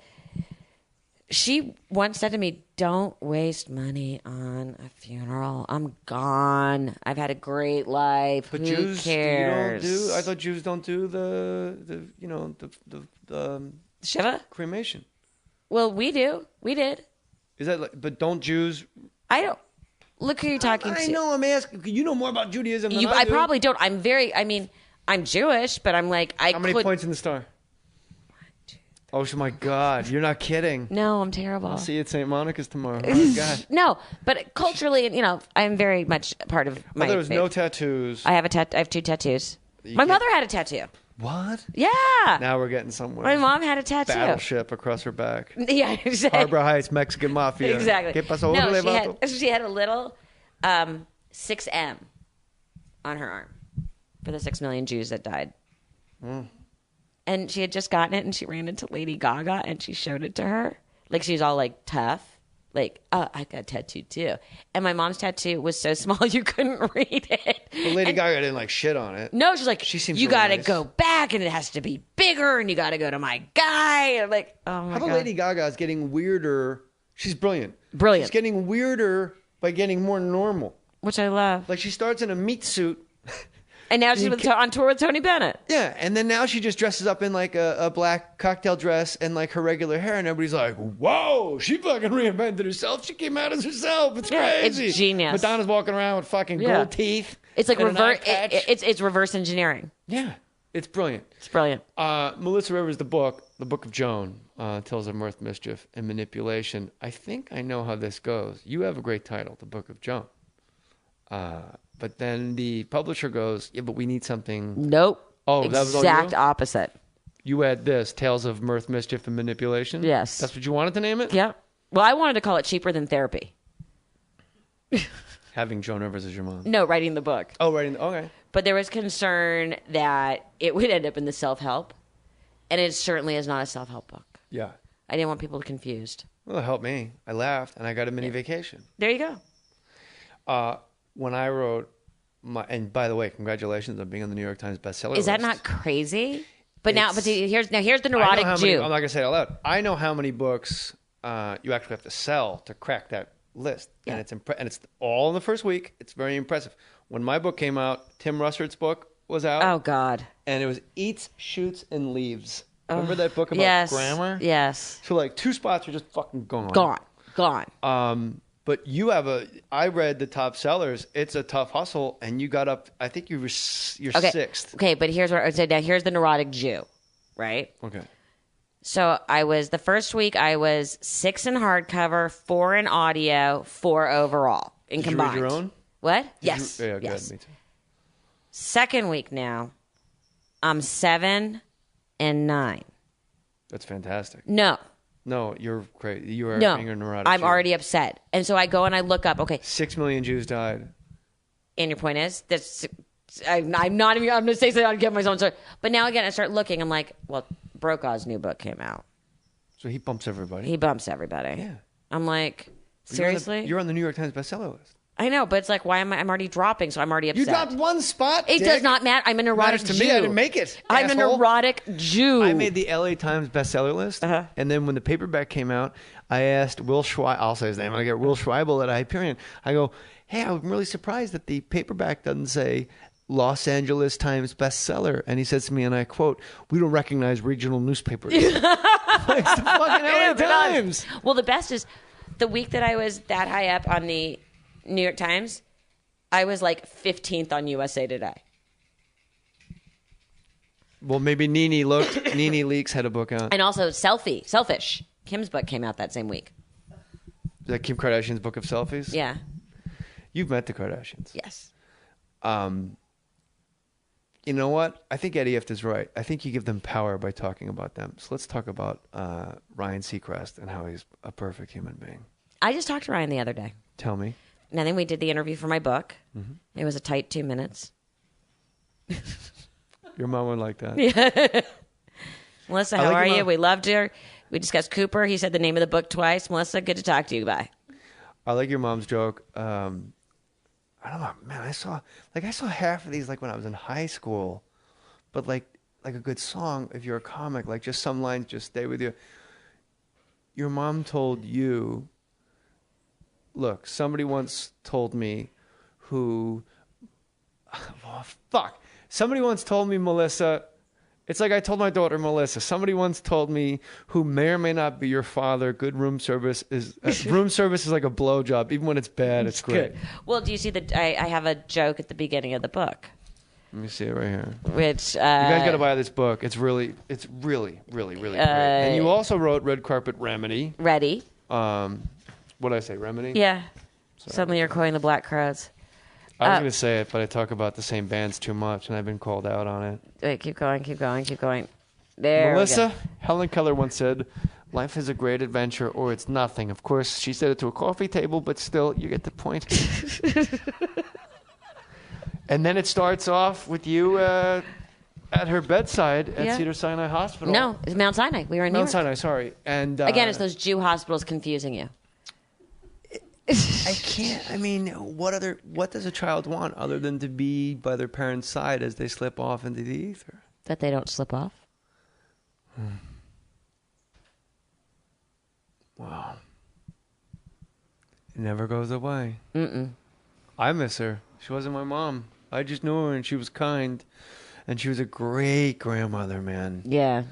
she once said to me, don't waste money on a funeral. I'm gone. I've had a great life. But Who Jews, cares? You don't do. I thought Jews don't do the Shiva cremation. Well, we do. We did. Is that? But don't Jews? I don't. Look who you're talking to. I know. I'm asking. You know more about Judaism than I do. I probably don't. I'm Jewish, but I'm like How many points in the star? 1, 2, 3. Oh my God! You're not kidding. No, I'm terrible. I'll see you at St. Monica's tomorrow. Oh my God. No, but culturally, I'm very much part of my. There was faith. no tattoos. I have 2 tattoos. My mother had a tattoo. What? Yeah. Now we're getting somewhere. My mom had a tattoo. Battleship across her back. Yeah, exactly. Harbor Heights, Mexican Mafia. Exactly. ¿Qué pasó? No, she had a little 6M on her arm for the 6 million Jews that died. Mm. And she had just gotten it, and she ran into Lady Gaga, and she showed it to her. Like, she's all, like, tough. Like, oh, I got a tattoo, too. And my mom's tattoo was so small you couldn't read it. Well, Lady Gaga didn't, like, shit on it. No, she's like, she seems you really got to nice. go back, and it has to be bigger, and you got to go to my guy. And I'm like, oh, my God. How about Lady Gaga is getting weirder? She's brilliant. Brilliant. She's getting weirder by getting more normal. Which I love. Like, she starts in a meat suit And now she's on tour with Tony Bennett. Yeah, and then now she just dresses up in like a black cocktail dress and like her regular hair, and everybody's like, "Whoa, she fucking reinvented herself. She came out as herself. It's crazy. It's genius." Madonna's walking around with fucking gold teeth. It's like it's reverse engineering. Yeah, it's brilliant. It's brilliant. Melissa Rivers, the book of Joan, tells of mirth, mischief, and manipulation. I think I know how this goes. You have a great title, The Book of Joan. But then the publisher goes, yeah, but we need something. Nope. Oh, that was all exact opposite. You had this, Tales of Mirth, Mischief, and Manipulation? Yes. That's what you wanted to name it? Yeah. Well, I wanted to call it Cheaper Than Therapy. Having Joan Rivers as your mom? No, writing the book. Oh, okay. But there was concern that it would end up in the self-help, and it certainly is not a self-help book. Yeah. I didn't want people confused. Well, it helped me. I laughed, and I got a mini vacation. There you go. When I wrote and by the way, congratulations on being on the New York Times bestseller list. Is that not crazy? But here's the neurotic Jew. I'm not gonna say it out loud. I know how many books you actually have to sell to crack that list, and it's all in the first week. It's very impressive. When my book came out, Tim Russard's book was out. Oh God! And it was Eats, Shoots, and Leaves. Remember that book about grammar? Yes. So like 2 spots are just fucking gone. Gone. But you have I read the top sellers. It's a tough hustle, and you got up. I think you're 6th. Okay, but here's what I said. Now here's the neurotic Jew, right? Okay. So the first week I was 6 in hardcover, 4 in audio, 4 overall in combined. Did you read your own? What? Yes. Yes. Me too. Second week now, I'm 7 and 9. That's fantastic. No, you're great. You are being a neurotic. I'm already upset. And so I go and I look up, okay. 6 million Jews died. And your point is, I'm not even, I'm going to say something, I'll get my own story. But now again, I start looking, I'm like, well, Brokaw's new book came out. So he bumps everybody. Yeah. I'm like, seriously? You're on the New York Times bestseller list. I know, but it's like, why am I'm already dropping, so I'm already upset. You dropped 1 spot, It does not matter. I'm a neurotic Jew. To me, I didn't make it. I'm asshole. a neurotic Jew. I made the LA Times bestseller list, and then when the paperback came out, I asked Will Schweibel, I'll say his name, I get Will Schweibel at Hyperion. I go, hey, I'm really surprised that the paperback doesn't say Los Angeles Times bestseller. And he says to me, and I quote, we don't recognize regional newspapers. It's the fucking LA Times. Well, the best is the week that I was that high up on the New York Times, I was like 15th on USA Today. Well, maybe Nene looked. Nene Leakes had a book out. And also Selfish. Kim's book came out that same week. Is that Kim Kardashian's book of selfies? Yeah. You've met the Kardashians. Yes. You know what? I think Eddie Ifft is right. I think you give them power by talking about them. So let's talk about Ryan Seacrest and how he's a perfect human being. I just talked to Ryan the other day. Tell me. And then we did the interview for my book. Mm-hmm. It was a tight 2 minutes. Your mom would like that. Yeah. Melissa, how are you? We loved her. We discussed Cooper. He said the name of the book twice. Melissa, good to talk to you. Bye. I like your mom's joke. I don't know, man. I saw half of these like when I was in high school, but like a good song. If you're a comic, like just some lines just stay with you. Your mom told you. Look, somebody once told me Somebody once told me, Melissa, it's like I told my daughter, Melissa, somebody once told me who may or may not be your father, good room service is like a blowjob. Even when it's bad, it's great. Good. Well, do you see I have a joke at the beginning of the book. Let me see it right here. Which you guys got to buy this book. It's really, really great. And you also wrote Red Carpet Remedy. Ready. What did I say, Remedy? Yeah. Sorry. Suddenly you're quoting the Black Crowes. I was going to say it, but I talk about the same bands too much, and I've been called out on it. Wait, keep going. There Melissa, Helen Keller once said, life is a great adventure, or it's nothing. Of course, she said it to a coffee table, but still, you get the point. And then it starts off with you at her bedside at Cedars-Sinai Hospital. No, it's Mount Sinai. We were in New York. Mount Sinai, sorry. And again, it's those Jew hospitals confusing you. I can't. I mean, what does a child want other than to be by their parents' side as they slip off into the ether? That they don't slip off? Wow. It never goes away. Mm-mm. I miss her. She wasn't my mom. I just knew her, and she was kind, and she was a great grandmother, man. Yeah.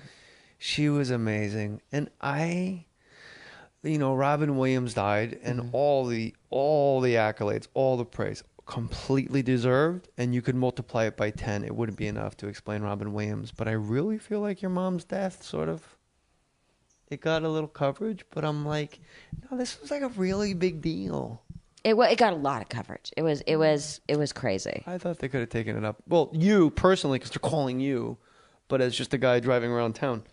She was amazing. And Robin Williams died, and all the accolades, all the praise, completely deserved, and you could multiply it by 10. It wouldn't be enough to explain Robin Williams. But I really feel like your mom's death sort of, it got a little coverage, but I'm like, no, this was like a really big deal. It got a lot of coverage. It was crazy. I thought they could have taken it up. Well, you personally, because they're calling you, but as just a guy driving around town,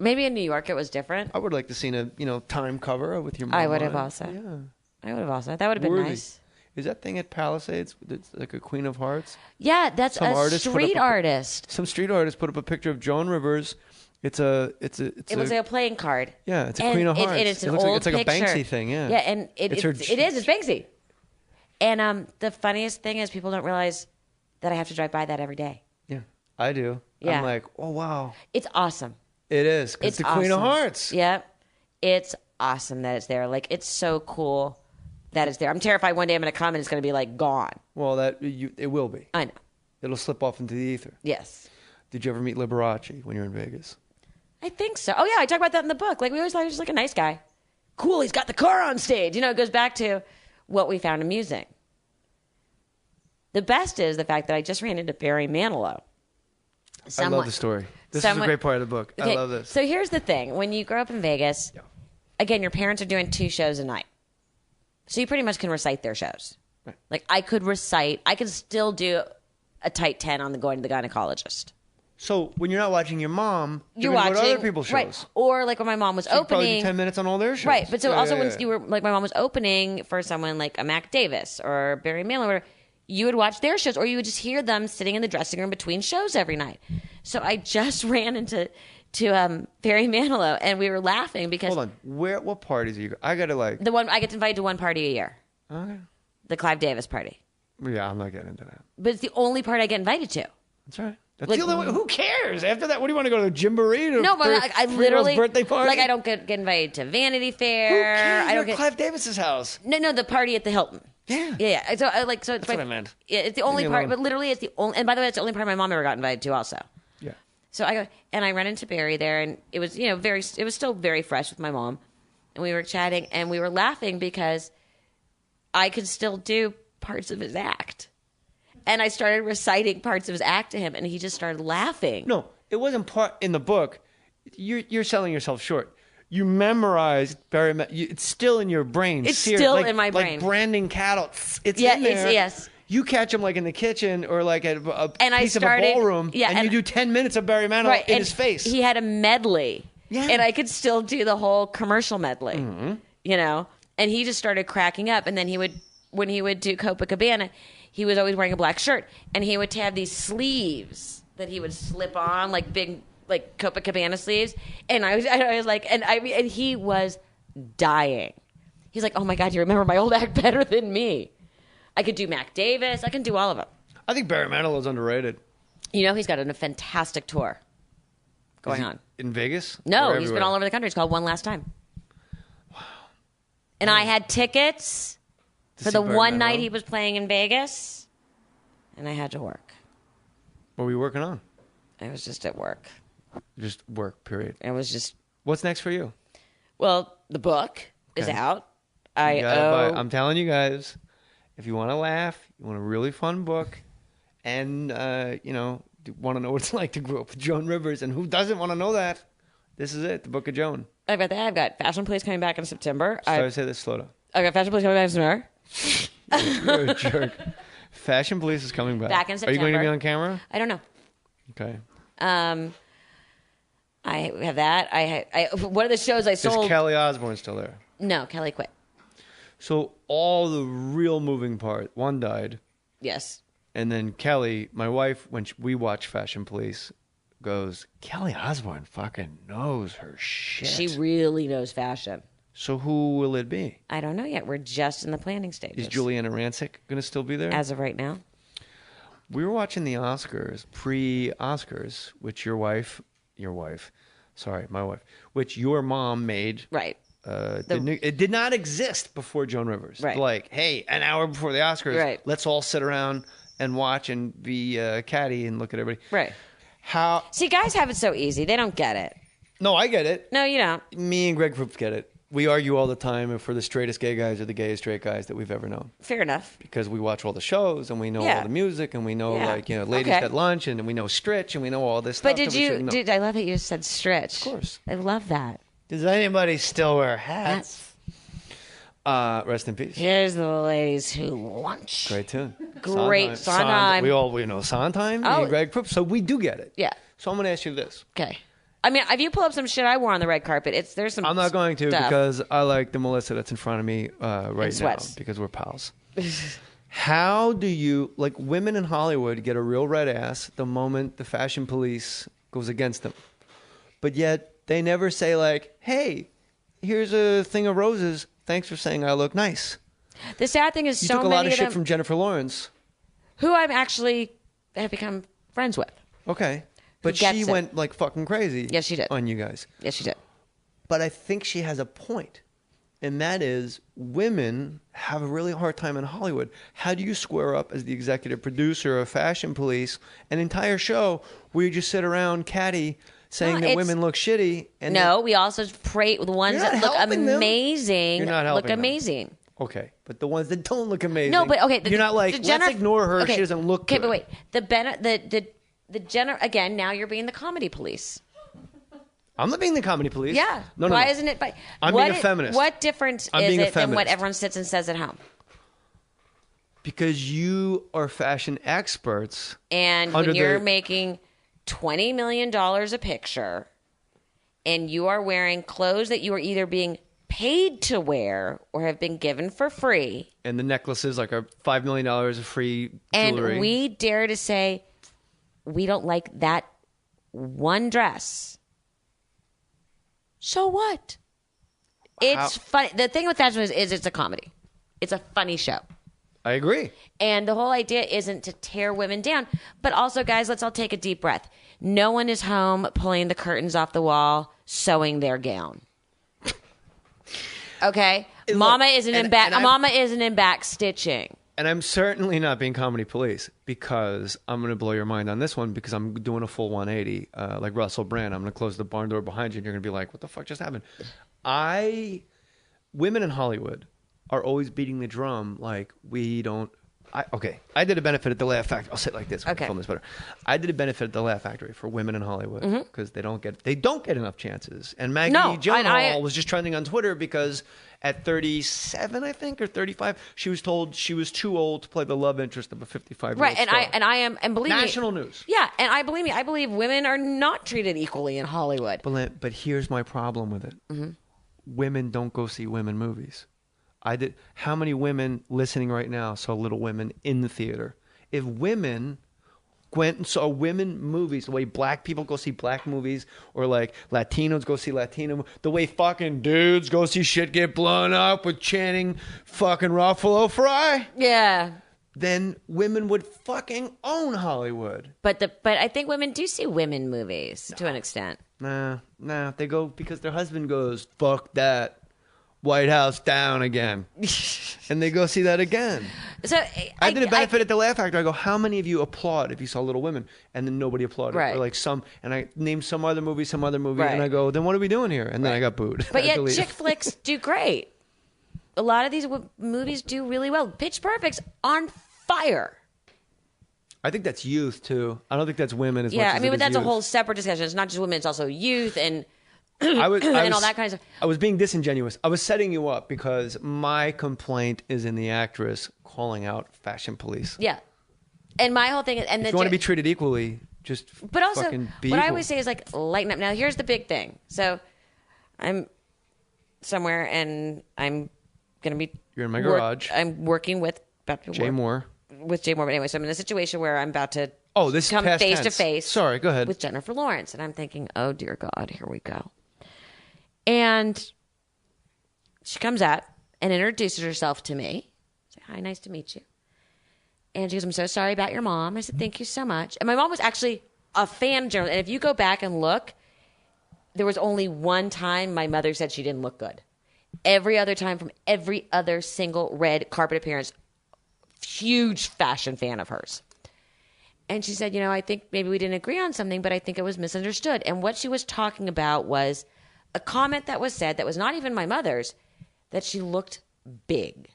Maybe in New York it was different. I would like to see a Time cover with your mom. I would have on it. also. Yeah. I would have also. That would have been Worthy. nice. Is that thing at Palisades? It's like a Queen of Hearts. Yeah, that's a street artist. Some street artist put up a picture of Joan Rivers. It looks like a playing card. Yeah, it's a Queen of Hearts. And it's an looks old like, it's like picture. a Banksy thing. Yeah. Yeah, and it's Banksy. And the funniest thing is people don't realize that I have to drive by that every day. Yeah, I do. Yeah. I'm like, oh wow, it's awesome. It is. It's the Queen of Hearts. Yep. It's awesome that it's there. Like, it's so cool that it's there. I'm terrified one day I'm going to come and it's going to be, like, gone. Well, it will be. I know. It'll slip off into the ether. Yes. Did you ever meet Liberace when you were in Vegas? I think so. Oh, yeah, I talk about that in the book. Like, we always thought he was, like, a nice guy. Cool, he's got the car on stage. It goes back to what we found amusing. The best is the fact that I just ran into Barry Manilow. I love the story. This is a great part of the book. Okay, I love this. So here's the thing. When you grow up in Vegas, again, your parents are doing 2 shows a night. So you pretty much can recite their shows. Right. Like, I could still do a tight 10 on going to the gynecologist. So when you're not watching your mom, you're watching other people's shows. Right. Or like when my mom was opening. Probably do 10 minutes on all their shows. Right. But so when you were, like, my mom was opening for someone like a Mac Davis or Barry Manilow, you would watch their shows, or you would just hear them sitting in the dressing room between shows every night. So I just ran into Barry Manilow, and we were laughing because. Hold on, what parties are you? I gotta like the one I get invited to one party a year. Okay. The Clive Davis party. Yeah, I'm not getting into that. But it's the only party I get invited to. That's right. That's the only way. Who cares? After that, what do you want to go to a Gymboree? No, but I literally birthday party. Like, I don't get invited to Vanity Fair. Who cares? I don't get Clive Davis's house. No, the party at the Hilton. Yeah. So it's That's what I meant. Yeah, it's the only part. But literally, it's the only. And by the way, it's the only part my mom ever got invited to. Also. Yeah. So I go and I run into Barry there, and it was it was still very fresh with my mom, and we were chatting and we were laughing because I could still do parts of his act. And I started reciting parts of his act to him, and he just started laughing. No, it wasn't part in the book. You're selling yourself short. You memorized Barry. It's still in your brain. It's still in my brain. Like branding cattle. It's in there. Yes. You catch him like in the kitchen or like at a and piece of a ballroom, and you do 10 minutes of Barry Manilow in his face. He had a medley, and I could still do the whole commercial medley. Mm-hmm. And he just started cracking up. And then when he would do Copacabana, he was always wearing a black shirt, and he would have these sleeves that he would slip on, like big, like Copacabana sleeves. And I was like, and he was dying. He's like, "Oh my God, you remember my old act better than me." I could do Mac Davis. I can do all of them. I think Barry Manilow's underrated. He's got a fantastic tour going on. In Vegas? No, he's been all over the country. It's called One Last Time. Wow. And I had tickets for the one night he was playing in Vegas, and I had to work. What were you working on? I was just at work. Just work, period. It was just... What's next for you? Well, the book is out. I'm telling you guys, if you want to laugh, you want a really fun book, and, want to know what it's like to grow up with Joan Rivers, and who doesn't want to know that? This is it, the Book of Joan. I've got that. I've got Fashion Police coming back in September. Sorry, say this, slow down. I've got Fashion Police coming back in September. You're a jerk. Fashion Police is coming back. Back in September. Are you going to be on camera? I don't know. Okay. I have that. I one of the shows I sold. Is Kelly Osbourne still there? No, Kelly quit. So all the real moving part, one died. Yes. And then Kelly, my wife, when we watch Fashion Police, goes, Kelly Osbourne fucking knows her shit. She really knows fashion. So who will it be? I don't know yet. We're just in the planning stages. Is Juliana Rancic going to still be there? As of right now. We were watching the Oscars, pre-Oscars, which my wife, which your mom made. Right. It did not exist before Joan Rivers. Right. Like, hey, an hour before the Oscars, Right. let's all sit around and watch and be catty and look at everybody. Right. How? See, guys have it so easy. They don't get it. No, I get it. No, you don't. Me and Greg Proops get it. We argue all the time if we're the straightest gay guys or the gayest straight guys that we've ever known. Fair enough. Because we watch all the shows and we know all the music and we know ladies at lunch and we know Stretch and we know all this stuff. But I love that you said Stretch. Of course. I love that. Does anybody still wear hats? Rest in peace. Here's the ladies who lunch. Great tune. Great Sondheim. We know Sondheim Oh. and Greg Proops, so we do get it. Yeah. So I'm going to ask you this. Okay. I mean, if you pull up some shit I wore on the red carpet, there's some. I'm not going to stuff. because I like the Melissa that's in front of me right now because we're pals. How do you, like, women in Hollywood get a real red ass the moment the fashion police goes against them, but yet they never say like, "Hey, here's a thing of roses. Thanks for saying I look nice." The sad thing is, you so took a many lot of shit them, from Jennifer Lawrence, who I'm actually have become friends with. Okay. But she went like fucking crazy. Yes, she did. On you guys. Yes, she did. But I think she has a point. And that is women have a really hard time in Hollywood. How do you square up as the executive producer of Fashion Police an entire show where you just sit around catty saying that women look shitty? And we also pray the ones that look amazing. You're not helping look amazing. Okay, but the ones that don't look amazing. No, but okay, you're not like let's ignore her. Okay, she doesn't look good. Okay, but wait, again, now you're being the comedy police. I'm not being the comedy police. Yeah. No. Why isn't it? I'm being a feminist. What difference is it than what everyone sits and says at home? Because you are fashion experts. And when you're making $20 million a picture and you are wearing clothes that you are either being paid to wear or have been given for free. And the necklaces like are $5 million of free jewelry. And we dare to say, we don't like that one dress. So what? It's funny. The thing with fashion is it's a comedy. It's a funny show. I agree. And the whole idea isn't to tear women down. But also, guys, let's all take a deep breath. No one is home pulling the curtains off the wall, sewing their gown. Okay? Mama isn't in back stitching. And I'm certainly not being comedy police because I'm going to blow your mind on this one because I'm doing a full 180 like Russell Brand. I'm going to close the barn door behind you and you're going to be like, what the fuck just happened? Women in Hollywood are always beating the drum like we don't. I did a benefit at the Laugh Factory. I'll say it like this. Okay. Film this better. I did a benefit at the Laugh Factory for women in Hollywood because they don't get enough chances. And Maggie Gyllenhaal was just trending on Twitter because at 37, I think, or 35, she was told she was too old to play the love interest of a 55-year-old Right, star. and believe me, national news. Yeah, and I believe women are not treated equally in Hollywood. But here's my problem with it. Mm-hmm. Women don't go see women movies. How many women listening right now saw Little Women in the theater? If women went and saw women movies, the way black people go see black movies, or like Latinos go see Latino, the way fucking dudes go see shit get blown up with Channing fucking Ruffalo Fry. Yeah. Then women would fucking own Hollywood. But I think women do see women movies to an extent. Nah, they go because their husband goes, fuck that. White House down again. And they go see that again. So I did a benefit at the Laugh Factory. I go, how many of you applaud if you saw Little Women? And then nobody applauded. Right. Or like and I named some other movie. Right. And I go, then what are we doing here? And then I got booed. But yet chick flicks do great. A lot of these movies do really well. Pitch Perfect's on fire. I think that's youth, too. I don't think that's women as much as but that's youth. a whole separate discussion. It's not just women. It's also youth and... and all that kind of stuff. I was being disingenuous. I was setting you up because my complaint is in the actress calling out fashion police. Yeah. And my whole thing is... If you want to be treated equally, just but also, fucking be what equal. I always say is like, lighten up. Now, here's the big thing. So, I'm somewhere and I'm going to be... You're in my garage. I'm working with... Jay Mohr. With Jay Mohr. But anyway, so I'm in a situation where I'm about to... this come past face tense. to face. Sorry, go ahead. With Jennifer Lawrence. And I'm thinking, oh, dear God, here we go. And she comes up and introduces herself to me. I say, hi, nice to meet you. And she goes, I'm so sorry about your mom. I said, thank you so much. And my mom was actually a fan generally. And if you go back and look, there was only one time my mother said she didn't look good. Every other time from every other single red carpet appearance, huge fashion fan of hers. And she said, I think maybe we didn't agree on something, but I think it was misunderstood. And what she was talking about was a comment that was said that was not even my mother's, that she looked big.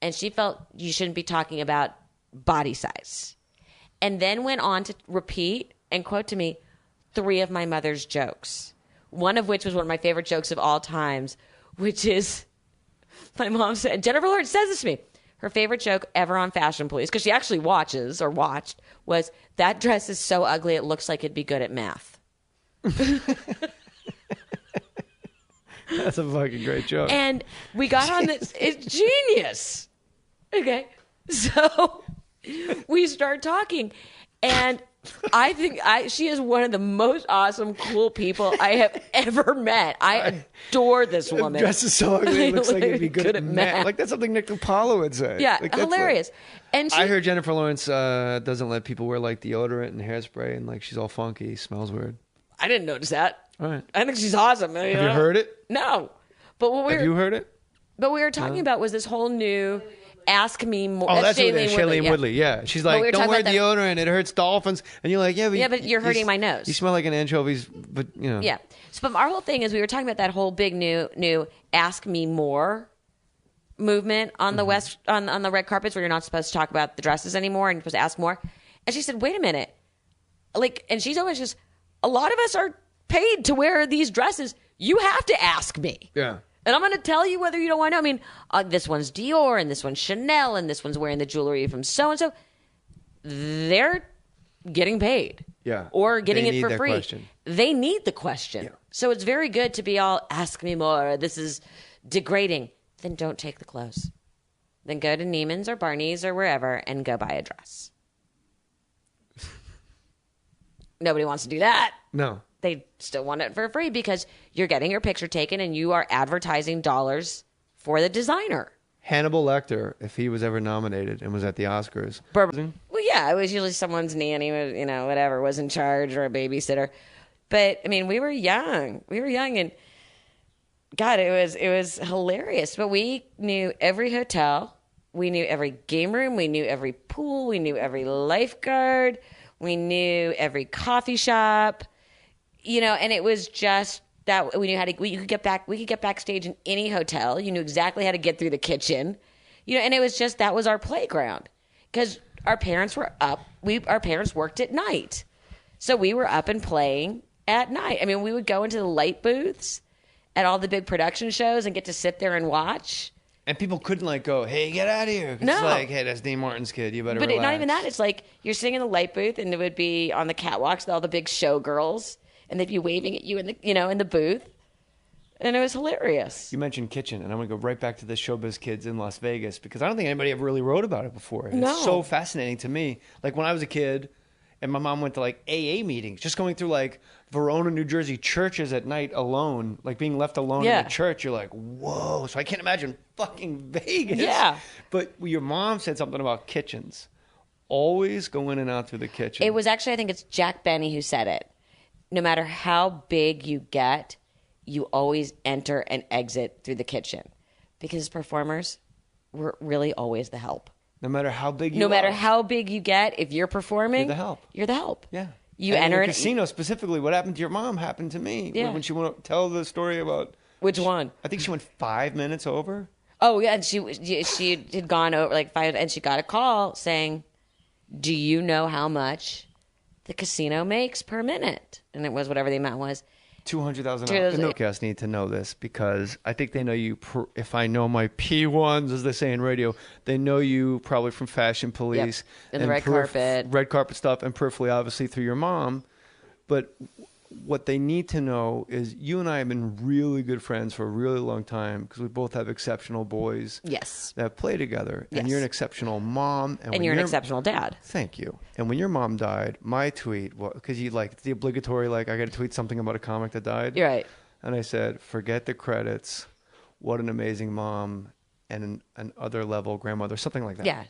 And she felt you shouldn't be talking about body size. And then went on to repeat and quote to me 3 of my mother's jokes. One of which was one of my favorite jokes of all times, which is, my mom said, Jennifer Lawrence says this to me. Her favorite joke ever on Fashion Police, because she actually watched, was, that dress is so ugly it looks like it'd be good at math. That's a fucking great joke. And we got on this. It's genius. Okay. So we start talking. And I think she is one of the most awesome, cool people I have ever met. I adore this woman. Dress is so ugly, it looks like it'd be good at math. Like, that's something Nick DiPaolo would say. Yeah, like, hilarious. And I heard Jennifer Lawrence doesn't let people wear, like, deodorant and hairspray, and, like, she's all funky, smells weird. I didn't notice that. All right. I think she's awesome. Have you heard it? No. But have you heard it? But we were talking about was this whole new Ask Me More. Oh, that's Shailene Woodley. Yeah. She's like, don't wear deodorant. It hurts dolphins. And you're like, but you're hurting my nose. You smell like an anchovies, but, Yeah. So, but our whole thing is we were talking about that whole big new Ask Me More movement on the West, on the red carpets, where you're not supposed to talk about the dresses anymore and you're supposed to ask more. And she said, wait a minute. Like, and she's always just, a lot of us are paid to wear these dresses. You have to ask me. Yeah. And I'm going to tell you whether you don't want to know. I mean, this one's Dior, and this one's Chanel, and this one's wearing the jewelry from so-and-so. They're getting paid. Yeah. Or getting it for free. Question. They need the question. Yeah. So it's very good to be all, ask me more. This is degrading. Then don't take the clothes. Then go to Neiman's or Barney's or wherever and go buy a dress. Nobody wants to do that. No. They still want it for free because you're getting your picture taken and you are advertising dollars for the designer. Hannibal Lecter, if he was ever nominated and was at the Oscars. Well, yeah, it was usually someone's nanny, whatever, was in charge, or a babysitter. But, I mean, we were young. And, God, it was hilarious. But we knew every hotel. We knew every game room. We knew every pool. We knew every lifeguard. We knew every coffee shop. And it was just that we knew how to. We could get backstage in any hotel. You knew exactly how to get through the kitchen, and it was just that was our playground because our parents were up. Our parents worked at night, so we were up and playing at night. I mean, we would go into the light booths at all the big production shows and get to sit there and watch. And people couldn't go, hey, get out of here. No. It's like, hey, that's Dean Martin's kid. You better relax. Not even that. It's like you're sitting in the light booth and it would be on the catwalks with all the big showgirls. And they'd be waving at you in the booth. And it was hilarious. You mentioned kitchen, and I'm going to go right back to the Showbiz Kids in Las Vegas because I don't think anybody ever really wrote about it before. And It's so fascinating to me. Like when I was a kid and my mom went to AA meetings, just going through Verona, New Jersey churches at night alone, being left alone in a church, you're like, whoa. So I can't imagine fucking Vegas. Yeah. But your mom said something about kitchens. Always go in and out through the kitchen. It was actually, I think it's Jack Benny who said it. No matter how big you get, you always enter and exit through the kitchen. Because performers, we're really always the help. No matter how big you No matter how big you get, if you're performing, you're the help. Yeah. You enter in the casino specifically, what happened to your mom happened to me. Yeah. When she went to tell the story about... Which one? I think she went 5 minutes over. Oh, yeah. And she had gone over 5, and she got a call saying, do you know how much the casino makes per minute? And it was whatever the amount was. $200,000. The Notecast need to know this because I think they know you. If I know my P1s, as they say in radio, they know you probably from Fashion Police. And the red carpet. Red carpet stuff, and peripherally, obviously, through your mom. But what they need to know is you and I have been really good friends for a really long time because we both have exceptional boys. Yes. That play together. Yes. And you're an exceptional mom. And you're an exceptional dad. Thank you. And when your mom died, my tweet, because you the obligatory, I got to tweet something about a comic that died. You're right. And I said, forget the credits. What an amazing mom and an other level grandmother, something like that. Yeah.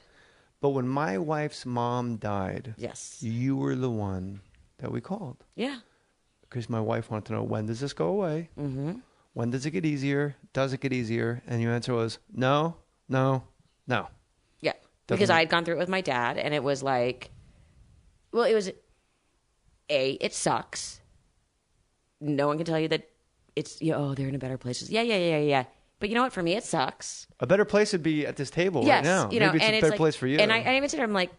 But when my wife's mom died, yes, you were the one that we called. Yeah. Because my wife wanted to know, when does this go away? Mm-hmm. when does it get easier? Does it get easier? And your answer was no, no, no. Yeah. Because I had gone through it with my dad, and it was like, well, it was, it sucks. No one can tell you that it's, they're in a better place. Yeah. But you know what? For me, it sucks. A better place would be at this table right now. Maybe it's a better place for you. And I even said, I'm like,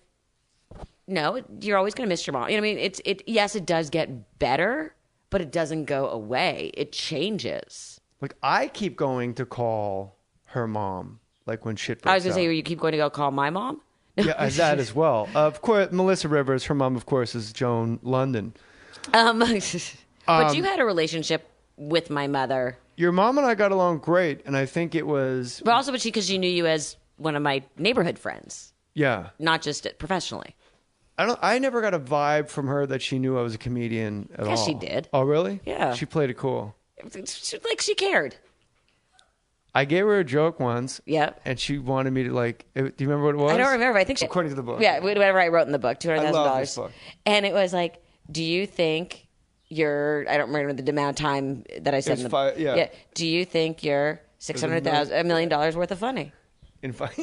no, you're always going to miss your mom. You know what I mean? Yes, it does get better, but it doesn't go away. It changes. Like, I keep going to call her mom, like when shit breaks I was going to out. say, you keep going to go call my mom? Yeah, that as well. Of course, Melissa Rivers, her mom, of course, is Joan London. But you had a relationship with my mother. Your mom and I got along great, and I think it was... But also because she knew you as one of my neighborhood friends. Yeah. Not just professionally. I never got a vibe from her that she knew I was a comedian at all. Yes, she did. Oh, really? Yeah. She played it cool. Like she cared. I gave her a joke once. Yep. And she wanted me to do you remember what it was? I don't remember. I think according to the book. Yeah, whatever I wrote in the book, $200,000. I love this book. And it was like, do you think I don't remember the amount of time that I said in the book. Yeah. Do you think you're $1 million worth of funny? In 5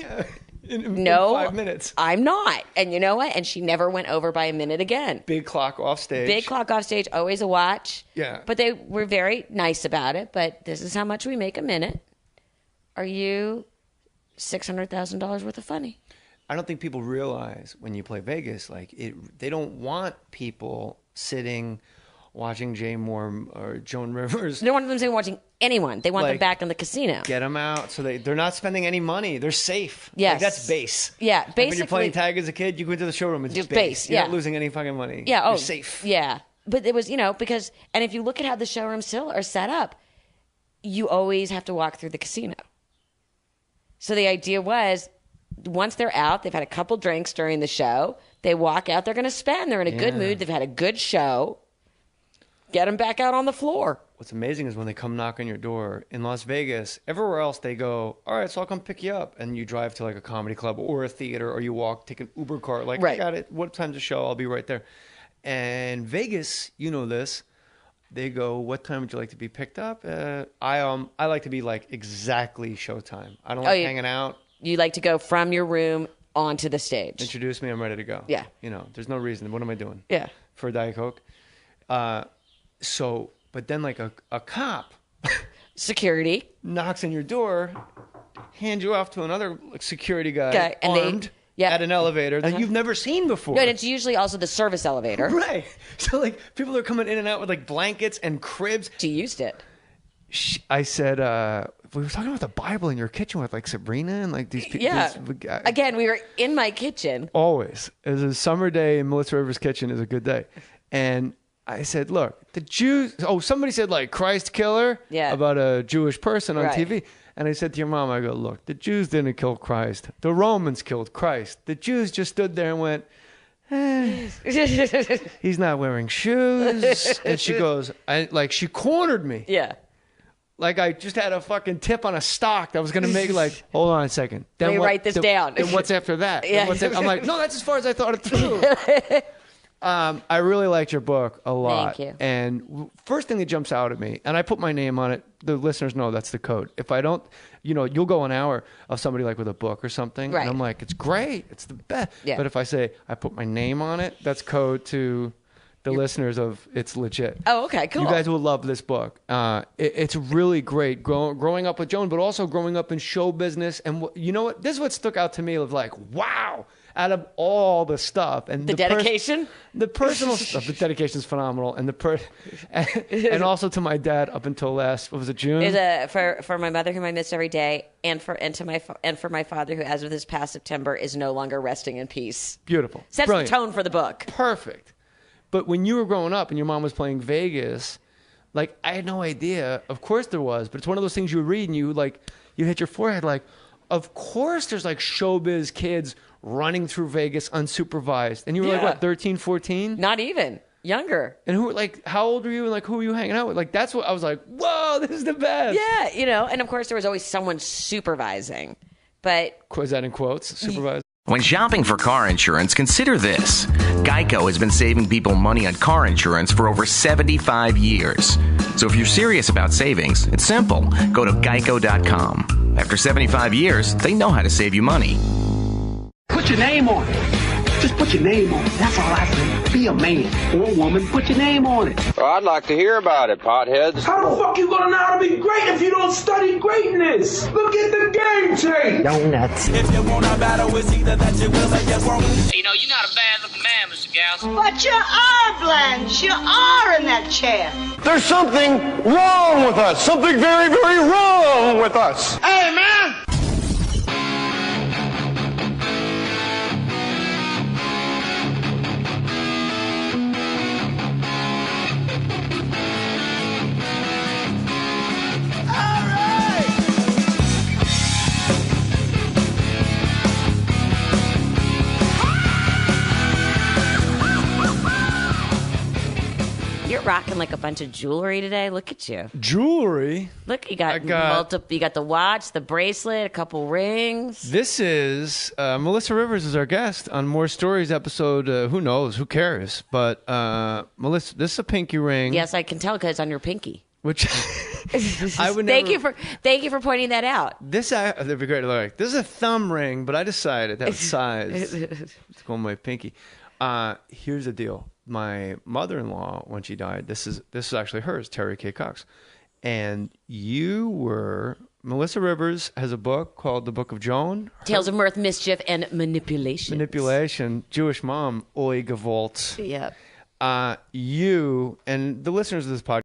minutes. I'm not. And you know what? And she never went over by a minute again. Big clock off stage. Always a watch. Yeah. But they were very nice about it. But this is how much we make a minute. Are you $600,000 worth of funny? I don't think people realize when you play Vegas, they don't want people sitting watching Jay Mohr or Joan Rivers. They don't want them sitting watching anyone. They want them back in the casino. Get them out so they're not spending any money. They're safe. Yes. That's base. Yeah, basically. When you're playing tag as a kid, you go into the showroom. It's just base. Yeah. You're not losing any fucking money. Yeah. You're safe. Yeah. But it was, because, and if you look at how the showrooms still are set up, you always have to walk through the casino. So the idea was, once they're out, they've had a couple drinks during the show, they walk out, they're going to spend. They're in a good mood. They've had a good show. Get them back out on the floor. What's amazing is when they come knock on your door in Las Vegas, everywhere else they go, all right, so I'll come pick you up. And you drive to a comedy club or a theater, or you walk, take an Uber car. Right. I got it. What time's the show? I'll be right there. And Vegas, you know this. They go, what time would you like to be picked up? I like to be exactly showtime. I don't like hanging out. You like to go from your room onto the stage. Introduce me, I'm ready to go. Yeah. There's no reason. What am I doing? Yeah. For a Diet Coke? But then a cop. Security. Knocks on your door, hands you off to another security guy and armed at an elevator that you've never seen before. No, and it's usually also the service elevator. Right. So people are coming in and out with blankets and cribs. She used it. I said, we were talking about the Bible in your kitchen with Sabrina and these people. Yeah. Again, we were in my kitchen. Always. It was a summer day in Melissa Rivers' kitchen is a good day. And I said, look, the Jews, somebody said Christ killer about a Jewish person on TV. And I said to your mom, I go, look, the Jews didn't kill Christ. The Romans killed Christ. The Jews just stood there and went, he's not wearing shoes. And she goes, she cornered me. Yeah. I just had a fucking tip on a stock that was going to make hold on a second. Then write this down. Then what's after that? Yeah. I'm like, no, that's as far as I thought it through. I really liked your book a lot. Thank you. And first thing that jumps out at me, and I put my name on it, the listeners know that's the code. If I don't, you'll go an hour of somebody with a book or something, right. And I'm like, it's great. It's the best. Yeah. But if I say, I put my name on it, that's code to the listeners of it's legit. Oh, okay, cool. You guys will love this book. It's really great growing up with Joan, but also growing up in show business. And you know what? This is what stuck out to me of wow. Out of all the stuff and the dedication, the personal stuff, the dedication is phenomenal, and and also to my dad up until last, what was it, June? Is for my mother whom I miss every day, and for my father who, as of this past September, is no longer resting in peace. Beautiful, sets brilliant. The tone for the book. Perfect. But when you were growing up and your mom was playing Vegas, I had no idea. Of course there was, but it's one of those things you read and you hit your forehead. Of course there's showbiz kids running through Vegas unsupervised. And you were what, 13, 14? Not even. Younger. And who how old were you and who were you hanging out with? That's what I was like, whoa, this is the best. Yeah, and of course there was always someone supervising. But was that in quotes? Supervised? When shopping for car insurance, consider this. Geico has been saving people money on car insurance for over 75 years. So if you're serious about savings, it's simple. Go to geico.com. After 75 years, they know how to save you money. Put your name on it. Just put your name on it. That's all I say. Be a man or a woman. Put your name on it. Well, I'd like to hear about it, potheads. How the fuck you gonna know how to be great if you don't study greatness? Look at the game tape. Donuts. If you want a battle, it's either that you will or you won't. You know, you're not a bad-looking man, Mr. Gals. But you are, Blanche. You are in that chair. There's something wrong with us. Something very, very wrong with us. Hey, man! You're rocking like a bunch of jewelry today. Look at you. Jewelry? Look, you got multiple. You got the watch, the bracelet, a couple rings. This is Melissa Rivers is our guest on Mohr Stories episode. Who knows? Who cares? But Melissa, this is a pinky ring. Yes, I can tell because it's on your pinky. Which I would thank you for pointing that out. This that'd be great. Look, this is a thumb ring, but I decided that size. It's going my pinky. Here's the deal. My mother-in-law, when she died, this is actually hers, Terry K. Cox, and Melissa Rivers has a book called The Book of Joan. Tales of Mirth, Mischief, and Manipulation. Jewish mom, Oi Gewalt. Yep. You and the listeners of this podcast